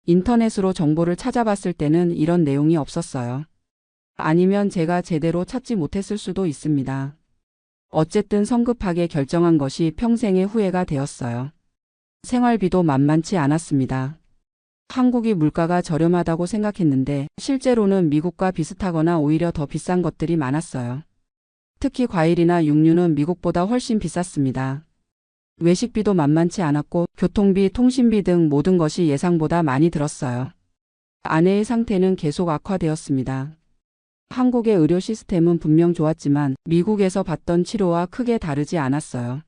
인터넷으로 정보를 찾아봤을 때는 이런 내용이 없었어요. 아니면 제가 제대로 찾지 못했을 수도 있습니다. 어쨌든 성급하게 결정한 것이 평생의 후회가 되었어요. 생활비도 만만치 않았습니다. 한국이 물가가 저렴하다고 생각했는데 실제로는 미국과 비슷하거나 오히려 더 비싼 것들이 많았어요. 특히 과일이나 육류는 미국보다 훨씬 비쌌습니다. 외식비도 만만치 않았고 교통비, 통신비 등 모든 것이 예상보다 많이 들었어요. 아내의 상태는 계속 악화되었습니다. 한국의 의료 시스템은 분명 좋았지만 미국에서 받던 치료와 크게 다르지 않았어요.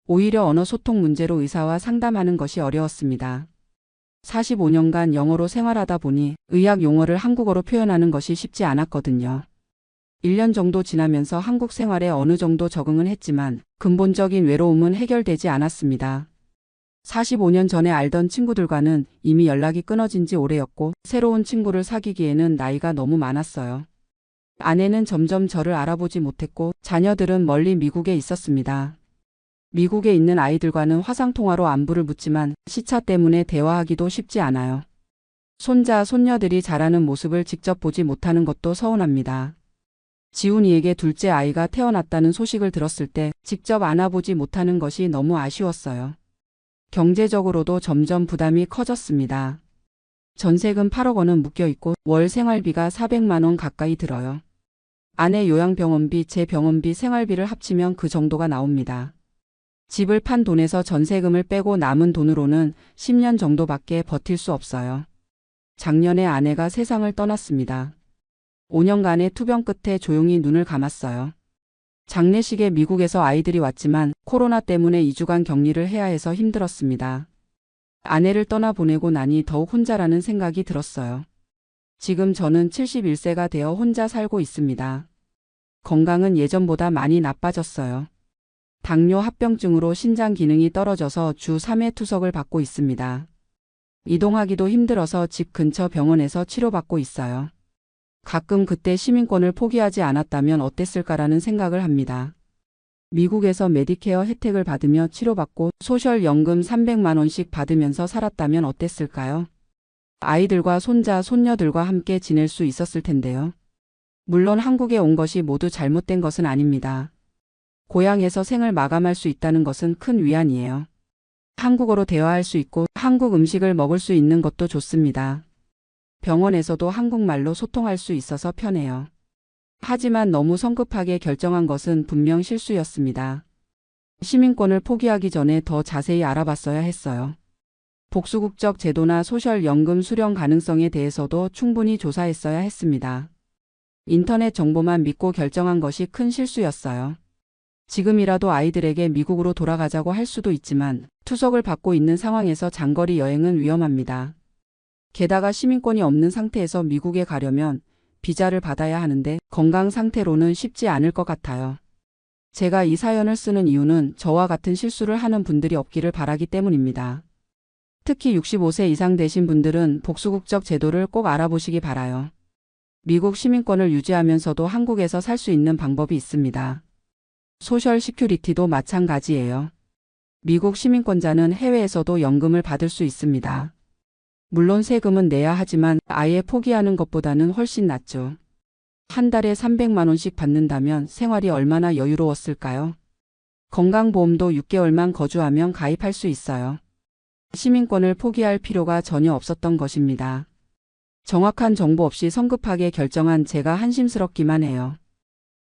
오히려 언어 소통 문제로 의사와 상담하는 것이 어려웠습니다. 45년간 영어로 생활하다 보니 의학 용어를 한국어로 표현하는 것이 쉽지 않았거든요. 1년 정도 지나면서 한국 생활에 어느 정도 적응은 했지만 근본적인 외로움은 해결되지 않았습니다. 45년 전에 알던 친구들과는 이미 연락이 끊어진 지 오래였고 새로운 친구를 사귀기에는 나이가 너무 많았어요. 아내는 점점 저를 알아보지 못했고 자녀들은 멀리 미국에 있었습니다. 미국에 있는 아이들과는 화상통화로 안부를 묻지만 시차 때문에 대화하기도 쉽지 않아요. 손자, 손녀들이 자라는 모습을 직접 보지 못하는 것도 서운합니다. 지훈이에게 둘째 아이가 태어났다는 소식을 들었을 때 직접 안아보지 못하는 것이 너무 아쉬웠어요. 경제적으로도 점점 부담이 커졌습니다. 전세금 8억 원은 묶여있고 월 생활비가 400만 원 가까이 들어요. 아내 요양병원비, 제 병원비, 생활비를 합치면 그 정도가 나옵니다. 집을 판 돈에서 전세금을 빼고 남은 돈으로는 10년 정도밖에 버틸 수 없어요. 작년에 아내가 세상을 떠났습니다. 5년간의 투병 끝에 조용히 눈을 감았어요. 장례식에 미국에서 아이들이 왔지만 코로나 때문에 2주간 격리를 해야 해서 힘들었습니다. 아내를 떠나보내고 나니 더욱 혼자라는 생각이 들었어요. 지금 저는 71세가 되어 혼자 살고 있습니다. 건강은 예전보다 많이 나빠졌어요. 당뇨 합병증으로 신장 기능이 떨어져서 주 3회 투석을 받고 있습니다. 이동하기도 힘들어서 집 근처 병원에서 치료받고 있어요. 가끔 그때 시민권을 포기하지 않았다면 어땠을까라는 생각을 합니다. 미국에서 메디케어 혜택을 받으며 치료받고 소셜연금 300만 원씩 받으면서 살았다면 어땠을까요? 아이들과 손자, 손녀들과 함께 지낼 수 있었을 텐데요. 물론 한국에 온 것이 모두 잘못된 것은 아닙니다. 고향에서 생을 마감할 수 있다는 것은 큰 위안이에요. 한국어로 대화할 수 있고 한국 음식을 먹을 수 있는 것도 좋습니다. 병원에서도 한국말로 소통할 수 있어서 편해요. 하지만 너무 성급하게 결정한 것은 분명 실수였습니다. 시민권을 포기하기 전에 더 자세히 알아봤어야 했어요. 복수국적 제도나 소셜연금 수령 가능성에 대해서도 충분히 조사했어야 했습니다. 인터넷 정보만 믿고 결정한 것이 큰 실수였어요. 지금이라도 아이들에게 미국으로 돌아가자고 할 수도 있지만 투석을 받고 있는 상황에서 장거리 여행은 위험합니다. 게다가 시민권이 없는 상태에서 미국에 가려면 비자를 받아야 하는데 건강 상태로는 쉽지 않을 것 같아요. 제가 이 사연을 쓰는 이유는 저와 같은 실수를 하는 분들이 없기를 바라기 때문입니다. 특히 65세 이상 되신 분들은 복수국적 제도를 꼭 알아보시기 바라요. 미국 시민권을 유지하면서도 한국에서 살 수 있는 방법이 있습니다. 소셜 시큐리티도 마찬가지예요. 미국 시민권자는 해외에서도 연금을 받을 수 있습니다. 물론 세금은 내야 하지만 아예 포기하는 것보다는 훨씬 낫죠. 한 달에 300만 원씩 받는다면 생활이 얼마나 여유로웠을까요? 건강보험도 6개월만 거주하면 가입할 수 있어요. 시민권을 포기할 필요가 전혀 없었던 것입니다. 정확한 정보 없이 성급하게 결정한 제가 한심스럽기만 해요.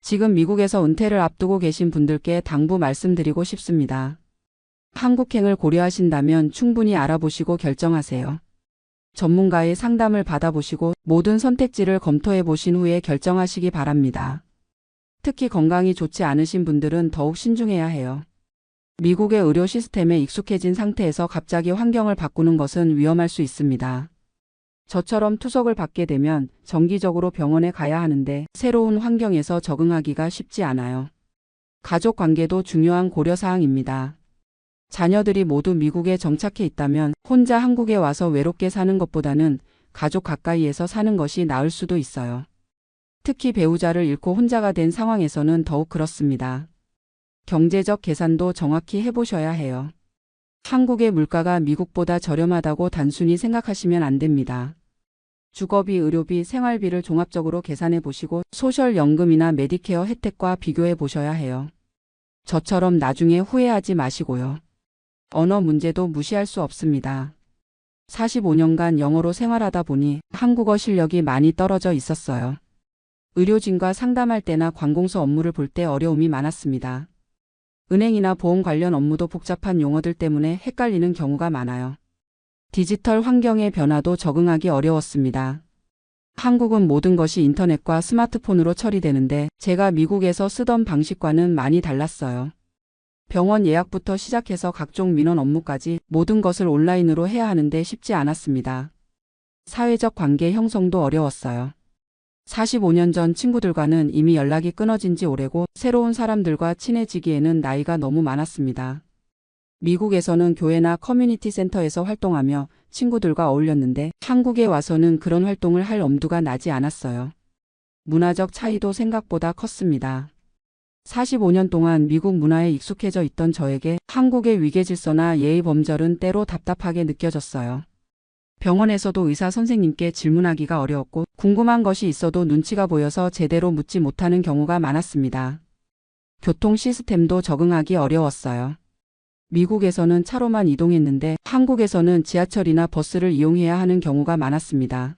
지금 미국에서 은퇴를 앞두고 계신 분들께 당부 말씀드리고 싶습니다. 한국행을 고려하신다면 충분히 알아보시고 결정하세요. 전문가의 상담을 받아보시고 모든 선택지를 검토해 보신 후에 결정하시기 바랍니다. 특히 건강이 좋지 않으신 분들은 더욱 신중해야 해요. 미국의 의료 시스템에 익숙해진 상태에서 갑자기 환경을 바꾸는 것은 위험할 수 있습니다. 저처럼 투석을 받게 되면 정기적으로 병원에 가야 하는데 새로운 환경에서 적응하기가 쉽지 않아요. 가족 관계도 중요한 고려사항입니다. 자녀들이 모두 미국에 정착해 있다면 혼자 한국에 와서 외롭게 사는 것보다는 가족 가까이에서 사는 것이 나을 수도 있어요. 특히 배우자를 잃고 혼자가 된 상황에서는 더욱 그렇습니다. 경제적 계산도 정확히 해보셔야 해요. 한국의 물가가 미국보다 저렴하다고 단순히 생각하시면 안 됩니다. 주거비, 의료비, 생활비를 종합적으로 계산해 보시고 소셜연금이나 메디케어 혜택과 비교해 보셔야 해요. 저처럼 나중에 후회하지 마시고요. 언어 문제도 무시할 수 없습니다. 45년간 영어로 생활하다 보니 한국어 실력이 많이 떨어져 있었어요. 의료진과 상담할 때나 관공서 업무를 볼 때 어려움이 많았습니다. 은행이나 보험 관련 업무도 복잡한 용어들 때문에 헷갈리는 경우가 많아요. 디지털 환경의 변화도 적응하기 어려웠습니다. 한국은 모든 것이 인터넷과 스마트폰으로 처리되는데 제가 미국에서 쓰던 방식과는 많이 달랐어요. 병원 예약부터 시작해서 각종 민원 업무까지 모든 것을 온라인으로 해야 하는데 쉽지 않았습니다. 사회적 관계 형성도 어려웠어요. 45년 전 친구들과는 이미 연락이 끊어진 지 오래고 새로운 사람들과 친해지기에는 나이가 너무 많았습니다. 미국에서는 교회나 커뮤니티 센터에서 활동하며 친구들과 어울렸는데 한국에 와서는 그런 활동을 할 엄두가 나지 않았어요. 문화적 차이도 생각보다 컸습니다. 45년 동안 미국 문화에 익숙해져 있던 저에게 한국의 위계질서나 예의 범절은 때로 답답하게 느껴졌어요. 병원에서도 의사 선생님께 질문하기가 어려웠고 궁금한 것이 있어도 눈치가 보여서 제대로 묻지 못하는 경우가 많았습니다. 교통 시스템도 적응하기 어려웠어요. 미국에서는 차로만 이동했는데 한국에서는 지하철이나 버스를 이용해야 하는 경우가 많았습니다.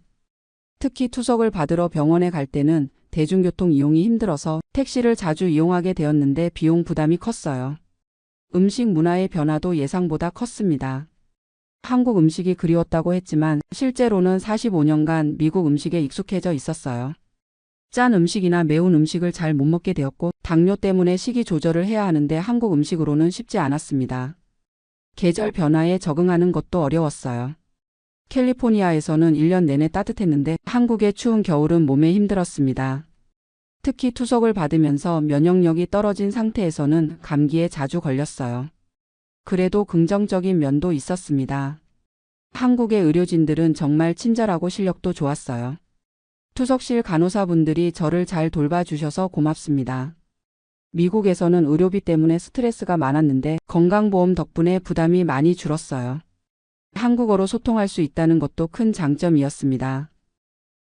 특히 투석을 받으러 병원에 갈 때는 대중교통 이용이 힘들어서 택시를 자주 이용하게 되었는데 비용 부담이 컸어요. 음식 문화의 변화도 예상보다 컸습니다. 한국 음식이 그리웠다고 했지만 실제로는 45년간 미국 음식에 익숙해져 있었어요. 짠 음식이나 매운 음식을 잘 못 먹게 되었고 당뇨 때문에 식이 조절을 해야 하는데 한국 음식으로는 쉽지 않았습니다. 계절 변화에 적응하는 것도 어려웠어요. 캘리포니아에서는 1년 내내 따뜻했는데 한국의 추운 겨울은 몸에 힘들었습니다. 특히 투석을 받으면서 면역력이 떨어진 상태에서는 감기에 자주 걸렸어요. 그래도 긍정적인 면도 있었습니다. 한국의 의료진들은 정말 친절하고 실력도 좋았어요. 투석실 간호사분들이 저를 잘 돌봐주셔서 고맙습니다. 미국에서는 의료비 때문에 스트레스가 많았는데 건강보험 덕분에 부담이 많이 줄었어요. 한국어로 소통할 수 있다는 것도 큰 장점이었습니다.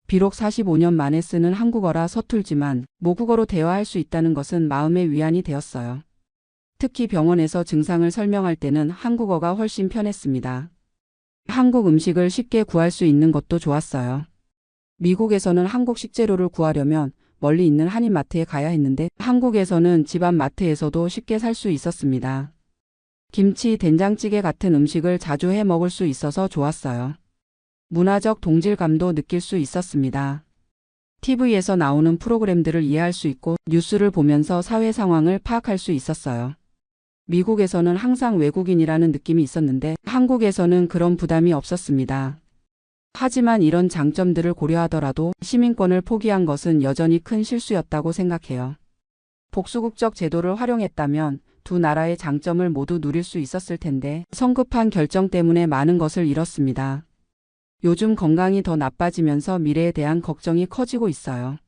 비록 45년 만에 쓰는 한국어라 서툴지만 모국어로 대화할 수 있다는 것은 마음의 위안이 되었어요. 특히 병원에서 증상을 설명할 때는 한국어가 훨씬 편했습니다. 한국 음식을 쉽게 구할 수 있는 것도 좋았어요. 미국에서는 한국 식재료를 구하려면 멀리 있는 한인마트에 가야 했는데 한국에서는 집안 마트에서도 쉽게 살 수 있었습니다. 김치, 된장찌개 같은 음식을 자주 해 먹을 수 있어서 좋았어요. 문화적 동질감도 느낄 수 있었습니다. TV에서 나오는 프로그램들을 이해할 수 있고 뉴스를 보면서 사회 상황을 파악할 수 있었어요. 미국에서는 항상 외국인이라는 느낌이 있었는데 한국에서는 그런 부담이 없었습니다. 하지만 이런 장점들을 고려하더라도 시민권을 포기한 것은 여전히 큰 실수였다고 생각해요. 복수국적 제도를 활용했다면 두 나라의 장점을 모두 누릴 수 있었을 텐데 성급한 결정 때문에 많은 것을 잃었습니다. 요즘 건강이 더 나빠지면서 미래에 대한 걱정이 커지고 있어요.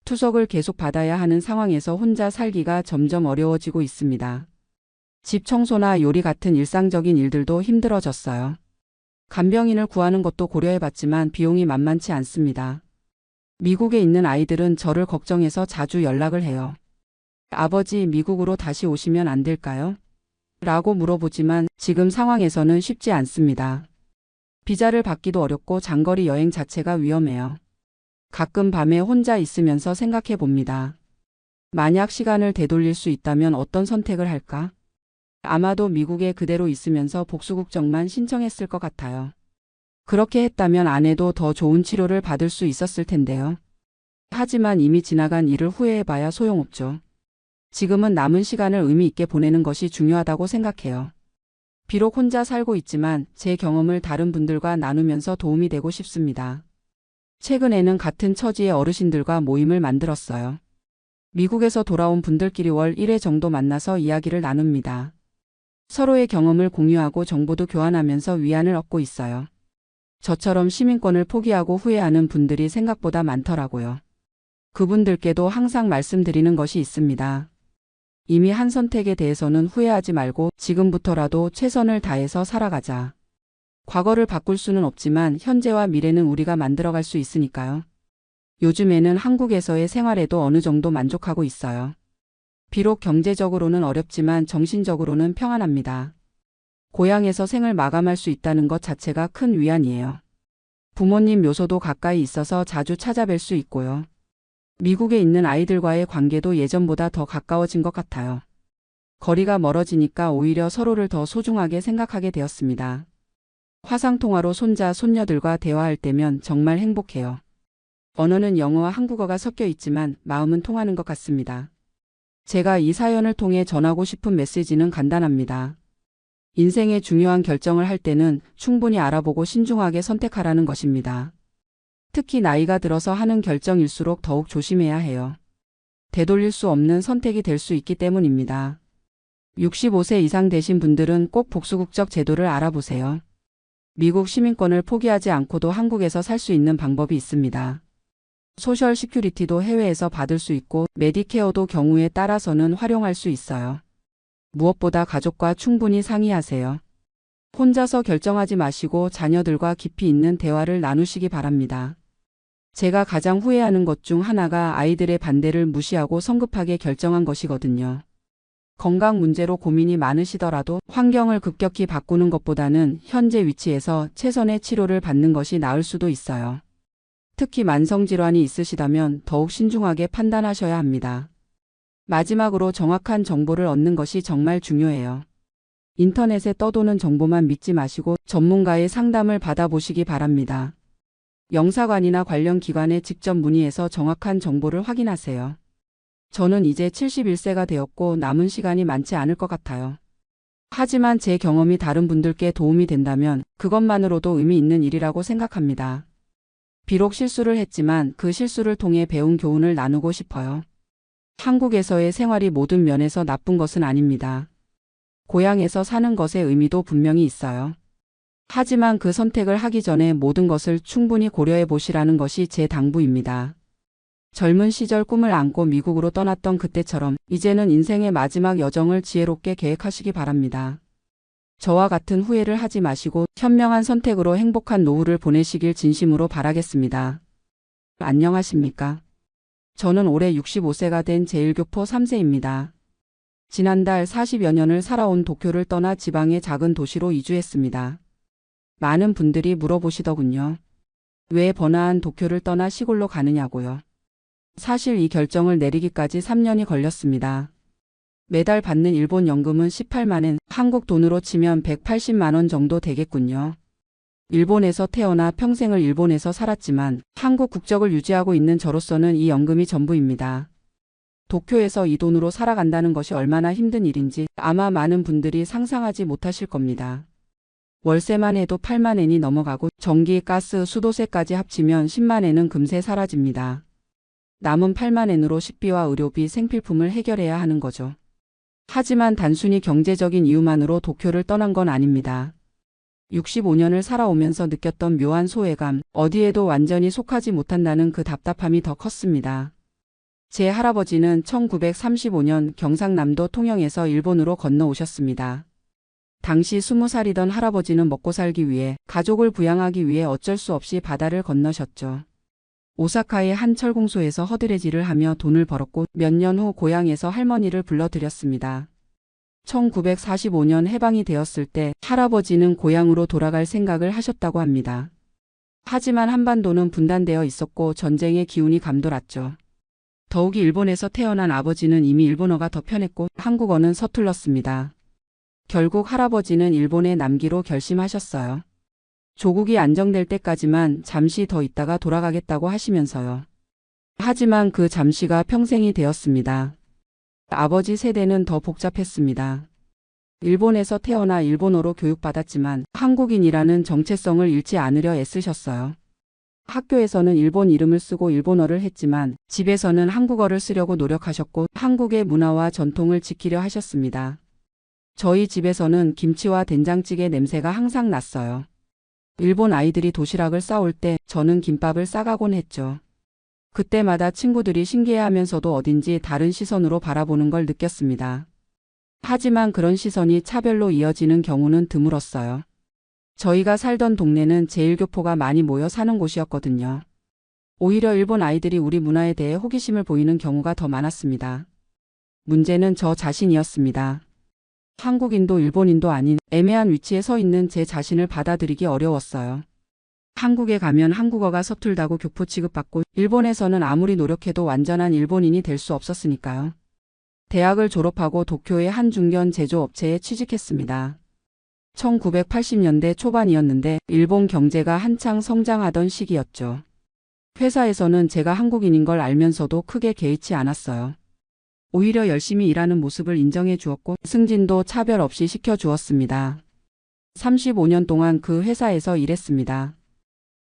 투석을 계속 받아야 하는 상황에서 혼자 살기가 점점 어려워지고 있습니다. 집 청소나 요리 같은 일상적인 일들도 힘들어졌어요. 간병인을 구하는 것도 고려해봤지만 비용이 만만치 않습니다. 미국에 있는 아이들은 저를 걱정해서 자주 연락을 해요. 아버지, 미국으로 다시 오시면 안 될까요? 라고 물어보지만 지금 상황에서는 쉽지 않습니다. 비자를 받기도 어렵고 장거리 여행 자체가 위험해요. 가끔 밤에 혼자 있으면서 생각해 봅니다. 만약 시간을 되돌릴 수 있다면 어떤 선택을 할까? 아마도 미국에 그대로 있으면서 복수국적만 신청했을 것 같아요. 그렇게 했다면 아내도 더 좋은 치료를 받을 수 있었을 텐데요. 하지만 이미 지나간 일을 후회해봐야 소용없죠. 지금은 남은 시간을 의미 있게 보내는 것이 중요하다고 생각해요. 비록 혼자 살고 있지만 제 경험을 다른 분들과 나누면서 도움이 되고 싶습니다. 최근에는 같은 처지의 어르신들과 모임을 만들었어요. 미국에서 돌아온 분들끼리 월 1회 정도 만나서 이야기를 나눕니다. 서로의 경험을 공유하고 정보도 교환하면서 위안을 얻고 있어요. 저처럼 시민권을 포기하고 후회하는 분들이 생각보다 많더라고요. 그분들께도 항상 말씀드리는 것이 있습니다. 이미 한 선택에 대해서는 후회하지 말고 지금부터라도 최선을 다해서 살아가자. 과거를 바꿀 수는 없지만 현재와 미래는 우리가 만들어갈 수 있으니까요. 요즘에는 한국에서의 생활에도 어느 정도 만족하고 있어요. 비록 경제적으로는 어렵지만 정신적으로는 평안합니다. 고향에서 생을 마감할 수 있다는 것 자체가 큰 위안이에요. 부모님 묘소도 가까이 있어서 자주 찾아뵐 수 있고요. 미국에 있는 아이들과의 관계도 예전보다 더 가까워진 것 같아요. 거리가 멀어지니까 오히려 서로를 더 소중하게 생각하게 되었습니다. 화상통화로 손자, 손녀들과 대화할 때면 정말 행복해요. 언어는 영어와 한국어가 섞여 있지만 마음은 통하는 것 같습니다. 제가 이 사연을 통해 전하고 싶은 메시지는 간단합니다. 인생의 중요한 결정을 할 때는 충분히 알아보고 신중하게 선택하라는 것입니다. 특히 나이가 들어서 하는 결정일수록 더욱 조심해야 해요. 되돌릴 수 없는 선택이 될 수 있기 때문입니다. 65세 이상 되신 분들은 꼭 복수국적 제도를 알아보세요. 미국 시민권을 포기하지 않고도 한국에서 살 수 있는 방법이 있습니다. 소셜 시큐리티도 해외에서 받을 수 있고 메디케어도 경우에 따라서는 활용할 수 있어요. 무엇보다 가족과 충분히 상의하세요. 혼자서 결정하지 마시고 자녀들과 깊이 있는 대화를 나누시기 바랍니다. 제가 가장 후회하는 것 중 하나가 아이들의 반대를 무시하고 성급하게 결정한 것이거든요. 건강 문제로 고민이 많으시더라도 환경을 급격히 바꾸는 것보다는 현재 위치에서 최선의 치료를 받는 것이 나을 수도 있어요. 특히 만성질환이 있으시다면 더욱 신중하게 판단하셔야 합니다. 마지막으로 정확한 정보를 얻는 것이 정말 중요해요. 인터넷에 떠도는 정보만 믿지 마시고 전문가의 상담을 받아보시기 바랍니다. 영사관이나 관련 기관에 직접 문의해서 정확한 정보를 확인하세요. 저는 이제 71세가 되었고 남은 시간이 많지 않을 것 같아요. 하지만 제 경험이 다른 분들께 도움이 된다면 그것만으로도 의미 있는 일이라고 생각합니다. 비록 실수를 했지만 그 실수를 통해 배운 교훈을 나누고 싶어요. 한국에서의 생활이 모든 면에서 나쁜 것은 아닙니다. 고향에서 사는 것의 의미도 분명히 있어요. 하지만 그 선택을 하기 전에 모든 것을 충분히 고려해 보시라는 것이 제 당부입니다. 젊은 시절 꿈을 안고 미국으로 떠났던 그때처럼 이제는 인생의 마지막 여정을 지혜롭게 계획하시기 바랍니다. 저와 같은 후회를 하지 마시고 현명한 선택으로 행복한 노후를 보내시길 진심으로 바라겠습니다. 안녕하십니까? 저는 올해 65세가 된 제1교포 3세입니다. 지난달 40여 년을 살아온 도쿄를 떠나 지방의 작은 도시로 이주했습니다. 많은 분들이 물어보시더군요. 왜 번화한 도쿄를 떠나 시골로 가느냐고요. 사실 이 결정을 내리기까지 3년이 걸렸습니다. 매달 받는 일본 연금은 18만엔, 한국 돈으로 치면 180만 원 정도 되겠군요. 일본에서 태어나 평생을 일본에서 살았지만 한국 국적을 유지하고 있는 저로서는 이 연금이 전부입니다. 도쿄에서 이 돈으로 살아간다는 것이 얼마나 힘든 일인지 아마 많은 분들이 상상하지 못하실 겁니다. 월세만 해도 8만엔이 넘어가고 전기, 가스, 수도세까지 합치면 10만엔은 금세 사라집니다. 남은 8만엔으로 식비와 의료비, 생필품을 해결해야 하는 거죠. 하지만 단순히 경제적인 이유만으로 도쿄를 떠난 건 아닙니다. 65년을 살아오면서 느꼈던 묘한 소외감, 어디에도 완전히 속하지 못한다는 그 답답함이 더 컸습니다. 제 할아버지는 1935년 경상남도 통영에서 일본으로 건너오셨습니다. 당시 20살이던 할아버지는 먹고 살기 위해, 가족을 부양하기 위해 어쩔 수 없이 바다를 건너셨죠. 오사카의 한 철공소에서 허드레질을 하며 돈을 벌었고 몇 년 후 고향에서 할머니를 불러들였습니다. 1945년 해방이 되었을 때 할아버지는 고향으로 돌아갈 생각을 하셨다고 합니다. 하지만 한반도는 분단되어 있었고 전쟁의 기운이 감돌았죠. 더욱이 일본에서 태어난 아버지는 이미 일본어가 더 편했고 한국어는 서툴렀습니다. 결국 할아버지는 일본에 남기로 결심하셨어요. 조국이 안정될 때까지만 잠시 더 있다가 돌아가겠다고 하시면서요. 하지만 그 잠시가 평생이 되었습니다. 아버지 세대는 더 복잡했습니다. 일본에서 태어나 일본어로 교육받았지만 한국인이라는 정체성을 잃지 않으려 애쓰셨어요. 학교에서는 일본 이름을 쓰고 일본어를 했지만 집에서는 한국어를 쓰려고 노력하셨고 한국의 문화와 전통을 지키려 하셨습니다. 저희 집에서는 김치와 된장찌개 냄새가 항상 났어요. 일본 아이들이 도시락을 싸올 때 저는 김밥을 싸가곤 했죠. 그때마다 친구들이 신기해하면서도 어딘지 다른 시선으로 바라보는 걸 느꼈습니다. 하지만 그런 시선이 차별로 이어지는 경우는 드물었어요. 저희가 살던 동네는 제1교포가 많이 모여 사는 곳이었거든요. 오히려 일본 아이들이 우리 문화에 대해 호기심을 보이는 경우가 더 많았습니다. 문제는 저 자신이었습니다. 한국인도 일본인도 아닌 애매한 위치에 서 있는 제 자신을 받아들이기 어려웠어요. 한국에 가면 한국어가 서툴다고 교포 취급받고 일본에서는 아무리 노력해도 완전한 일본인이 될 수 없었으니까요. 대학을 졸업하고 도쿄의 한 중견 제조업체에 취직했습니다. 1980년대 초반이었는데 일본 경제가 한창 성장하던 시기였죠. 회사에서는 제가 한국인인 걸 알면서도 크게 개의치 않았어요. 오히려 열심히 일하는 모습을 인정해 주었고 승진도 차별 없이 시켜 주었습니다. 35년 동안 그 회사에서 일했습니다.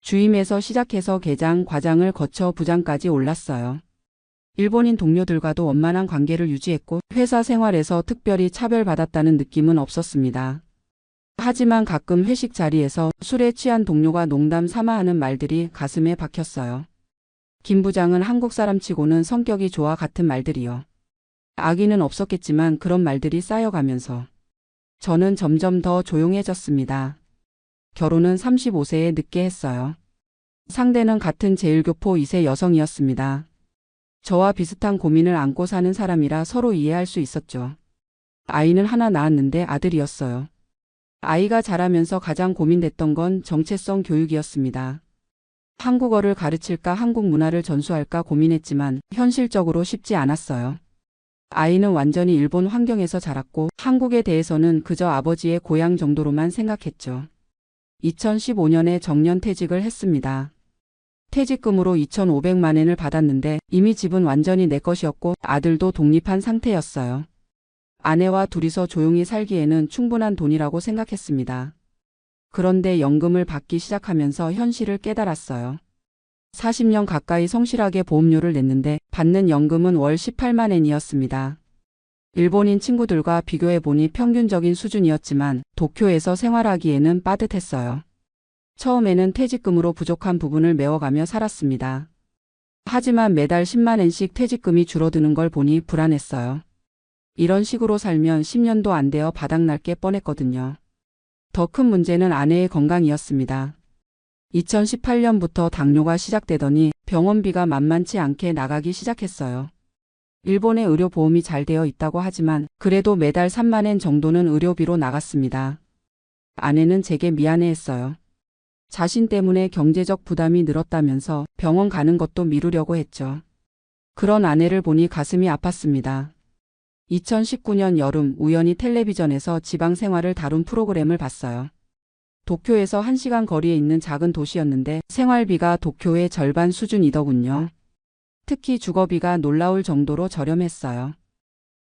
주임에서 시작해서 계장, 과장을 거쳐 부장까지 올랐어요. 일본인 동료들과도 원만한 관계를 유지했고 회사 생활에서 특별히 차별받았다는 느낌은 없었습니다. 하지만 가끔 회식 자리에서 술에 취한 동료가 농담 삼아 하는 말들이 가슴에 박혔어요. 김 부장은 한국 사람치고는 성격이 좋아 같은 말들이요. 악의는 없었겠지만 그런 말들이 쌓여가면서 저는 점점 더 조용해졌습니다. 결혼은 35세에 늦게 했어요. 상대는 같은 제1교포 2세 여성이었습니다. 저와 비슷한 고민을 안고 사는 사람이라 서로 이해할 수 있었죠. 아이는 하나 낳았는데 아들이었어요. 아이가 자라면서 가장 고민됐던 건 정체성 교육이었습니다. 한국어를 가르칠까 한국 문화를 전수할까 고민했지만 현실적으로 쉽지 않았어요. 아이는 완전히 일본 환경에서 자랐고 한국에 대해서는 그저 아버지의 고향 정도로만 생각했죠. 2015년에 정년퇴직을 했습니다. 퇴직금으로 2,500만 엔을 받았는데 이미 집은 완전히 내 것이었고 아들도 독립한 상태였어요. 아내와 둘이서 조용히 살기에는 충분한 돈이라고 생각했습니다. 그런데 연금을 받기 시작하면서 현실을 깨달았어요. 40년 가까이 성실하게 보험료를 냈는데 받는 연금은 월 18만 엔이었습니다. 일본인 친구들과 비교해보니 평균적인 수준이었지만 도쿄에서 생활하기에는 빠듯했어요. 처음에는 퇴직금으로 부족한 부분을 메워가며 살았습니다. 하지만 매달 10만 엔씩 퇴직금이 줄어드는 걸 보니 불안했어요. 이런 식으로 살면 10년도 안 되어 바닥날 게 뻔했거든요. 더 큰 문제는 아내의 건강이었습니다. 2018년부터 당뇨가 시작되더니 병원비가 만만치 않게 나가기 시작했어요. 일본의 의료보험이 잘 되어 있다고 하지만 그래도 매달 3만 엔 정도는 의료비로 나갔습니다. 아내는 제게 미안해했어요. 자신 때문에 경제적 부담이 늘었다면서 병원 가는 것도 미루려고 했죠. 그런 아내를 보니 가슴이 아팠습니다. 2019년 여름 우연히 텔레비전에서 지방 생활을 다룬 프로그램을 봤어요. 도쿄에서 1시간 거리에 있는 작은 도시였는데 생활비가 도쿄의 절반 수준이더군요. 특히 주거비가 놀라울 정도로 저렴했어요.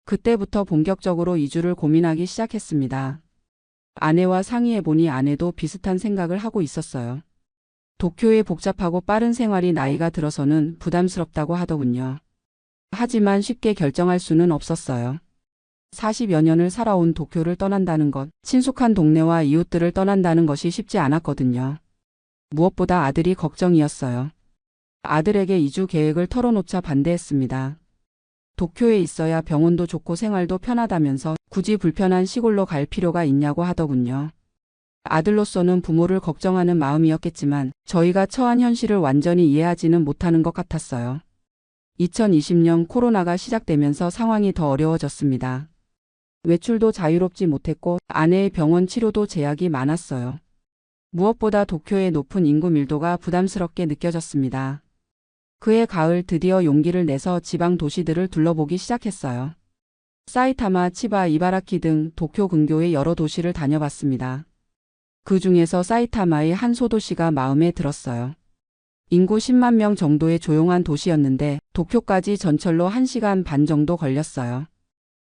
그때부터 본격적으로 이주를 고민하기 시작했습니다. 아내와 상의해보니 아내도 비슷한 생각을 하고 있었어요. 도쿄의 복잡하고 빠른 생활이 나이가 들어서는 부담스럽다고 하더군요. 하지만 쉽게 결정할 수는 없었어요. 40여 년을 살아온 도쿄를 떠난다는 것, 친숙한 동네와 이웃들을 떠난다는 것이 쉽지 않았거든요. 무엇보다 아들이 걱정이었어요. 아들에게 이주 계획을 털어놓자 반대했습니다. 도쿄에 있어야 병원도 좋고 생활도 편하다면서 굳이 불편한 시골로 갈 필요가 있냐고 하더군요. 아들로서는 부모를 걱정하는 마음이었겠지만 저희가 처한 현실을 완전히 이해하지는 못하는 것 같았어요. 2020년 코로나가 시작되면서 상황이 더 어려워졌습니다. 외출도 자유롭지 못했고 아내의 병원 치료도 제약이 많았어요. 무엇보다 도쿄의 높은 인구 밀도가 부담스럽게 느껴졌습니다. 그해 가을 드디어 용기를 내서 지방 도시들을 둘러보기 시작했어요. 사이타마, 치바, 이바라키 등 도쿄 근교의 여러 도시를 다녀봤습니다. 그 중에서 사이타마의 한 소도시가 마음에 들었어요. 인구 10만 명 정도의 조용한 도시였는데 도쿄까지 전철로 1시간 반 정도 걸렸어요.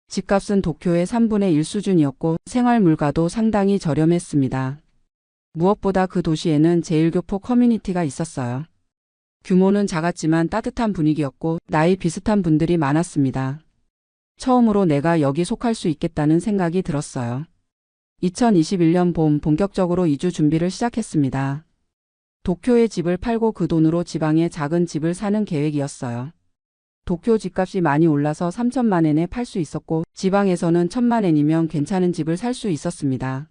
집값은 도쿄의 3분의 1 수준이었고 생활 물가도 상당히 저렴했습니다. 무엇보다 그 도시에는 제1교포 커뮤니티가 있었어요. 규모는 작았지만 따뜻한 분위기였고 나이 비슷한 분들이 많았습니다. 처음으로 내가 여기 속할 수 있겠다는 생각이 들었어요. 2021년 봄 본격적으로 이주 준비를 시작했습니다. 도쿄의 집을 팔고 그 돈으로 지방에 작은 집을 사는 계획이었어요. 도쿄 집값이 많이 올라서 3천만 엔에 팔 수 있었고 지방에서는 1,000만 엔이면 괜찮은 집을 살 수 있었습니다.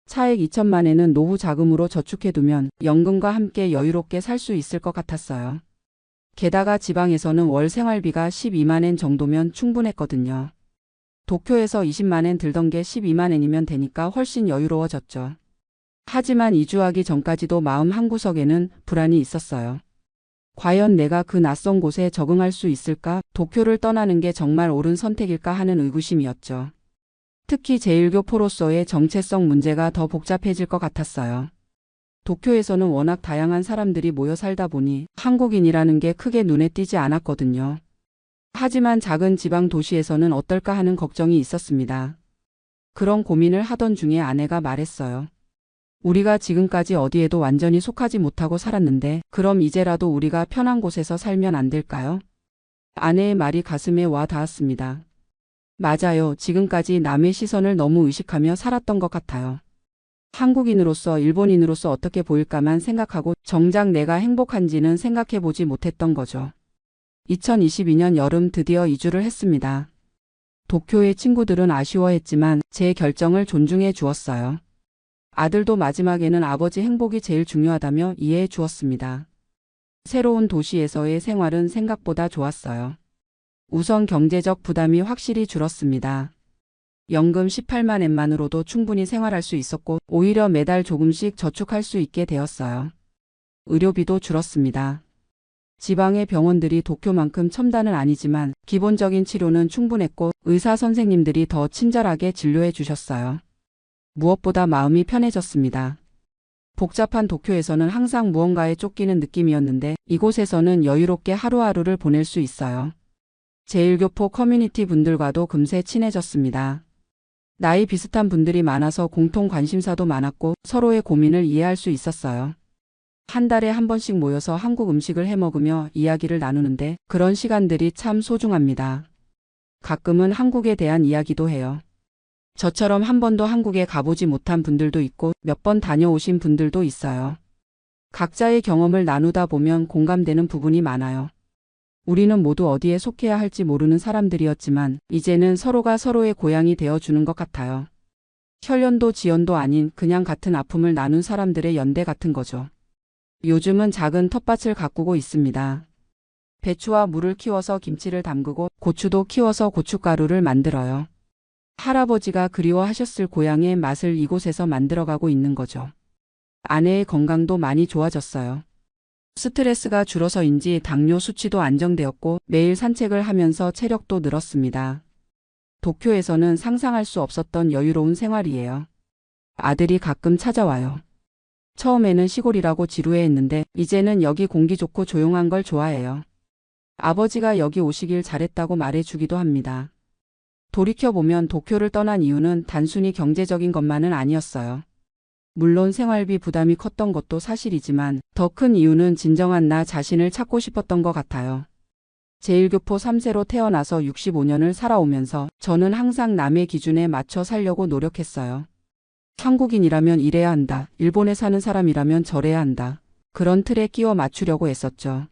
차액 2천만 엔은 노후 자금으로 저축해두면 연금과 함께 여유롭게 살 수 있을 것 같았어요. 게다가 지방에서는 월 생활비가 12만 엔 정도면 충분했거든요. 도쿄에서 20만 엔 들던 게 12만 엔이면 되니까 훨씬 여유로워졌죠. 하지만 이주하기 전까지도 마음 한구석에는 불안이 있었어요. 과연 내가 그 낯선 곳에 적응할 수 있을까? 도쿄를 떠나는 게 정말 옳은 선택일까 하는 의구심이었죠. 특히 제1교포로서의 정체성 문제가 더 복잡해질 것 같았어요. 도쿄에서는 워낙 다양한 사람들이 모여 살다 보니 한국인이라는 게 크게 눈에 띄지 않았거든요. 하지만 작은 지방 도시에서는 어떨까 하는 걱정이 있었습니다. 그런 고민을 하던 중에 아내가 말했어요. 우리가 지금까지 어디에도 완전히 속하지 못하고 살았는데 그럼 이제라도 우리가 편한 곳에서 살면 안 될까요? 아내의 말이 가슴에 와 닿았습니다. 맞아요. 지금까지 남의 시선을 너무 의식하며 살았던 것 같아요. 한국인으로서 일본인으로서 어떻게 보일까만 생각하고 정작 내가 행복한지는 생각해 보지 못했던 거죠. 2022년 여름 드디어 이주를 했습니다. 도쿄의 친구들은 아쉬워했지만 제 결정을 존중해 주었어요. 아들도 마지막에는 아버지 행복이 제일 중요하다며 이해해 주었습니다. 새로운 도시에서의 생활은 생각보다 좋았어요. 우선 경제적 부담이 확실히 줄었습니다. 연금 18만 엔만으로도 충분히 생활할 수 있었고 오히려 매달 조금씩 저축할 수 있게 되었어요. 의료비도 줄었습니다. 지방의 병원들이 도쿄만큼 첨단은 아니지만 기본적인 치료는 충분했고 의사 선생님들이 더 친절하게 진료해 주셨어요. 무엇보다 마음이 편해졌습니다. 복잡한 도쿄에서는 항상 무언가에 쫓기는 느낌이었는데 이곳에서는 여유롭게 하루하루를 보낼 수 있어요. 제1교포 커뮤니티 분들과도 금세 친해졌습니다. 나이 비슷한 분들이 많아서 공통 관심사도 많았고 서로의 고민을 이해할 수 있었어요. 한 달에 한 번씩 모여서 한국 음식을 해 먹으며 이야기를 나누는데 그런 시간들이 참 소중합니다. 가끔은 한국에 대한 이야기도 해요. 저처럼 한 번도 한국에 가보지 못한 분들도 있고 몇 번 다녀오신 분들도 있어요. 각자의 경험을 나누다 보면 공감되는 부분이 많아요. 우리는 모두 어디에 속해야 할지 모르는 사람들이었지만 이제는 서로가 서로의 고향이 되어주는 것 같아요. 혈연도 지연도 아닌 그냥 같은 아픔을 나눈 사람들의 연대 같은 거죠. 요즘은 작은 텃밭을 가꾸고 있습니다. 배추와 물을 키워서 김치를 담그고 고추도 키워서 고춧가루를 만들어요. 할아버지가 그리워하셨을 고향의 맛을 이곳에서 만들어가고 있는 거죠. 아내의 건강도 많이 좋아졌어요. 스트레스가 줄어서인지 당뇨 수치도 안정되었고 매일 산책을 하면서 체력도 늘었습니다. 도쿄에서는 상상할 수 없었던 여유로운 생활이에요. 아들이 가끔 찾아와요. 처음에는 시골이라고 지루해했는데 이제는 여기 공기 좋고 조용한 걸 좋아해요. 아버지가 여기 오시길 잘했다고 말해주기도 합니다. 돌이켜보면 도쿄를 떠난 이유는 단순히 경제적인 것만은 아니었어요. 물론 생활비 부담이 컸던 것도 사실이지만 더 큰 이유는 진정한 나 자신을 찾고 싶었던 것 같아요. 제1교포 3세로 태어나서 65년을 살아오면서 저는 항상 남의 기준에 맞춰 살려고 노력했어요. 한국인이라면 이래야 한다. 일본에 사는 사람이라면 저래야 한다. 그런 틀에 끼워 맞추려고 했었죠.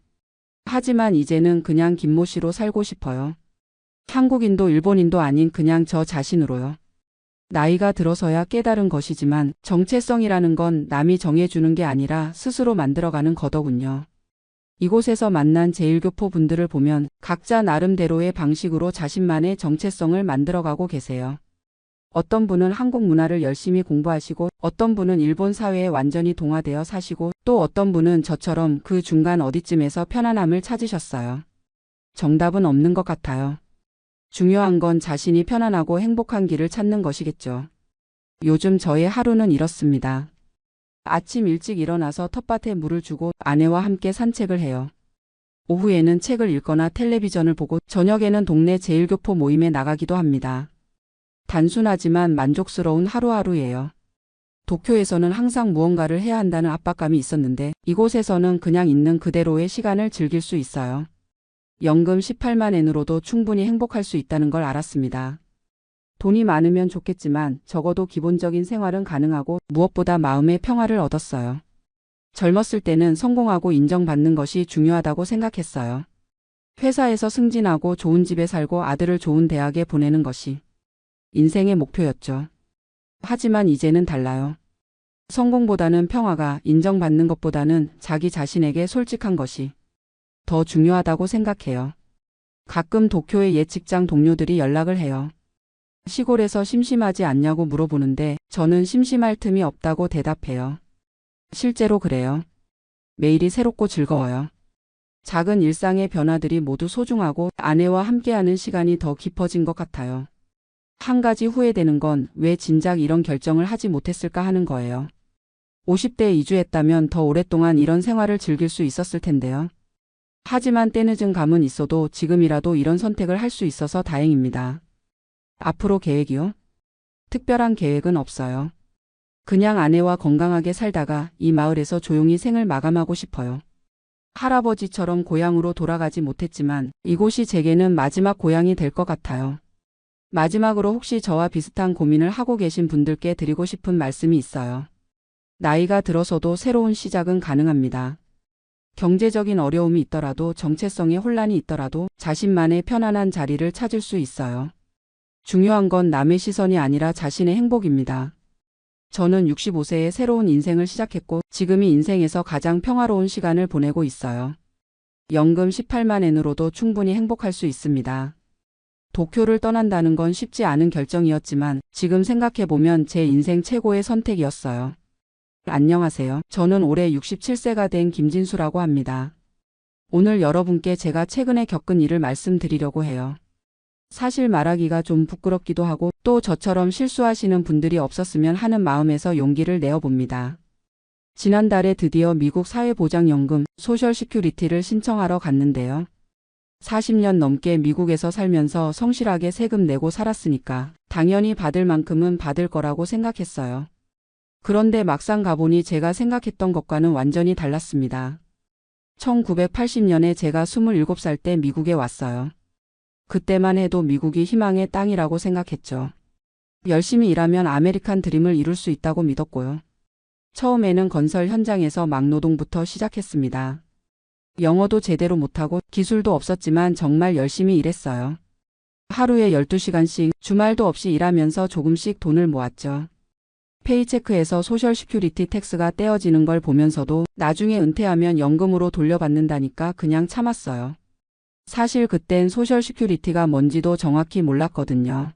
하지만 이제는 그냥 김모 씨로 살고 싶어요. 한국인도 일본인도 아닌 그냥 저 자신으로요. 나이가 들어서야 깨달은 것이지만 정체성이라는 건 남이 정해주는 게 아니라 스스로 만들어가는 거더군요. 이곳에서 만난 제1교포 분들을 보면 각자 나름대로의 방식으로 자신만의 정체성을 만들어가고 계세요. 어떤 분은 한국 문화를 열심히 공부하시고 어떤 분은 일본 사회에 완전히 동화되어 사시고 또 어떤 분은 저처럼 그 중간 어디쯤에서 편안함을 찾으셨어요. 정답은 없는 것 같아요. 중요한 건 자신이 편안하고 행복한 길을 찾는 것이겠죠. 요즘 저의 하루는 이렇습니다. 아침 일찍 일어나서 텃밭에 물을 주고 아내와 함께 산책을 해요. 오후에는 책을 읽거나 텔레비전을 보고 저녁에는 동네 제1교포 모임에 나가기도 합니다. 단순하지만 만족스러운 하루하루예요. 도쿄에서는 항상 무언가를 해야 한다는 압박감이 있었는데 이곳에서는 그냥 있는 그대로의 시간을 즐길 수 있어요. 연금 18만 엔으로도 충분히 행복할 수 있다는 걸 알았습니다. 돈이 많으면 좋겠지만 적어도 기본적인 생활은 가능하고 무엇보다 마음의 평화를 얻었어요. 젊었을 때는 성공하고 인정받는 것이 중요하다고 생각했어요. 회사에서 승진하고 좋은 집에 살고 아들을 좋은 대학에 보내는 것이 인생의 목표였죠. 하지만 이제는 달라요. 성공보다는 평화가, 인정받는 것보다는 자기 자신에게 솔직한 것이 더 중요하다고 생각해요. 가끔 도쿄의 옛 직장 동료들이 연락을 해요. 시골에서 심심하지 않냐고 물어보는데 저는 심심할 틈이 없다고 대답해요. 실제로 그래요. 매일이 새롭고 즐거워요. 작은 일상의 변화들이 모두 소중하고 아내와 함께하는 시간이 더 깊어진 것 같아요. 한 가지 후회되는 건 왜 진작 이런 결정을 하지 못했을까 하는 거예요. 50대에 이주했다면 더 오랫동안 이런 생활을 즐길 수 있었을 텐데요. 하지만 때늦은 감은 있어도 지금이라도 이런 선택을 할 수 있어서 다행입니다. 앞으로 계획이요? 특별한 계획은 없어요. 그냥 아내와 건강하게 살다가 이 마을에서 조용히 생을 마감하고 싶어요. 할아버지처럼 고향으로 돌아가지 못했지만 이곳이 제게는 마지막 고향이 될 것 같아요. 마지막으로 혹시 저와 비슷한 고민을 하고 계신 분들께 드리고 싶은 말씀이 있어요. 나이가 들어서도 새로운 시작은 가능합니다. 경제적인 어려움이 있더라도 정체성의 혼란이 있더라도 자신만의 편안한 자리를 찾을 수 있어요. 중요한 건 남의 시선이 아니라 자신의 행복입니다. 저는 65세에 새로운 인생을 시작했고 지금이 인생에서 가장 평화로운 시간을 보내고 있어요. 연금 18만 엔으로도 충분히 행복할 수 있습니다. 도쿄를 떠난다는 건 쉽지 않은 결정이었지만 지금 생각해보면 제 인생 최고의 선택이었어요. 안녕하세요. 저는 올해 67세가 된 김진수라고 합니다. 오늘 여러분께 제가 최근에 겪은 일을 말씀드리려고 해요. 사실 말하기가 좀 부끄럽기도 하고 또 저처럼 실수하시는 분들이 없었으면 하는 마음에서 용기를 내어봅니다. 지난달에 드디어 미국 사회보장연금 소셜 시큐리티를 신청하러 갔는데요. 40년 넘게 미국에서 살면서 성실하게 세금 내고 살았으니까 당연히 받을 만큼은 받을 거라고 생각했어요. 그런데 막상 가보니 제가 생각했던 것과는 완전히 달랐습니다. 1980년에 제가 27살 때 미국에 왔어요. 그때만 해도 미국이 희망의 땅이라고 생각했죠. 열심히 일하면 아메리칸 드림을 이룰 수 있다고 믿었고요. 처음에는 건설 현장에서 막노동부터 시작했습니다. 영어도 제대로 못하고 기술도 없었지만 정말 열심히 일했어요. 하루에 12시간씩 주말도 없이 일하면서 조금씩 돈을 모았죠. 페이체크에서 소셜 시큐리티 텍스가 떼어지는 걸 보면서도 나중에 은퇴하면 연금으로 돌려받는다니까 그냥 참았어요. 사실 그땐 소셜 시큐리티가 뭔지도 정확히 몰랐거든요.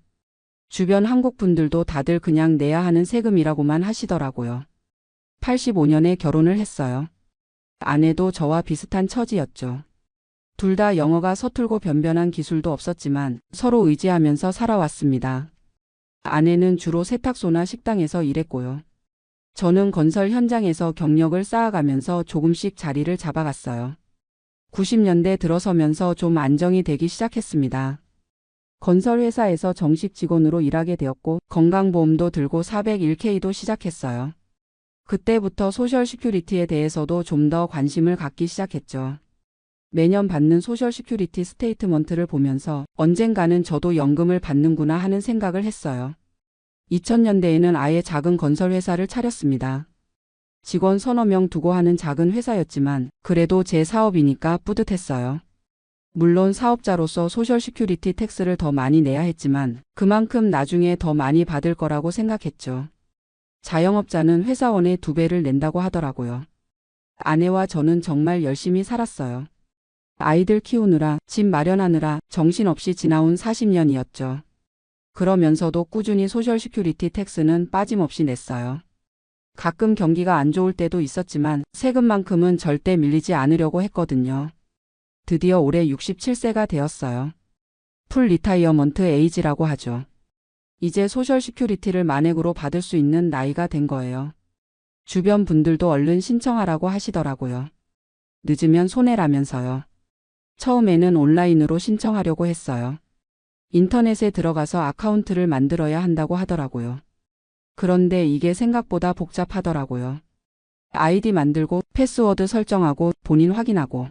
주변 한국 분들도 다들 그냥 내야 하는 세금이라고만 하시더라고요. 85년에 결혼을 했어요. 아내도 저와 비슷한 처지였죠. 둘 다 영어가 서툴고 변변한 기술도 없었지만 서로 의지하면서 살아왔습니다. 아내는 주로 세탁소나 식당에서 일했고요. 저는 건설 현장에서 경력을 쌓아가면서 조금씩 자리를 잡아갔어요. 90년대 들어서면서 좀 안정이 되기 시작했습니다. 건설 회사에서 정식 직원으로 일하게 되었고 건강보험도 들고 401k도 시작했어요. 그때부터 소셜 시큐리티에 대해서도 좀 더 관심을 갖기 시작했죠. 매년 받는 소셜 시큐리티 스테이트먼트를 보면서 언젠가는 저도 연금을 받는구나 하는 생각을 했어요. 2000년대에는 아예 작은 건설 회사를 차렸습니다. 직원 서너 명 두고 하는 작은 회사였지만 그래도 제 사업이니까 뿌듯했어요. 물론 사업자로서 소셜 시큐리티 텍스를 더 많이 내야 했지만 그만큼 나중에 더 많이 받을 거라고 생각했죠. 자영업자는 회사원의 2배를 낸다고 하더라고요. 아내와 저는 정말 열심히 살았어요. 아이들 키우느라, 집 마련하느라 정신없이 지나온 40년이었죠. 그러면서도 꾸준히 소셜 시큐리티 텍스는 빠짐없이 냈어요. 가끔 경기가 안 좋을 때도 있었지만 세금만큼은 절대 밀리지 않으려고 했거든요. 드디어 올해 67세가 되었어요. 풀 리타이어먼트 에이지라고 하죠. 이제 소셜 시큐리티를 만액으로 받을 수 있는 나이가 된 거예요. 주변 분들도 얼른 신청하라고 하시더라고요. 늦으면 손해라면서요. 처음에는 온라인으로 신청하려고 했어요. 인터넷에 들어가서 아카운트를 만들어야 한다고 하더라고요. 그런데 이게 생각보다 복잡하더라고요. 아이디 만들고 패스워드 설정하고 본인 확인하고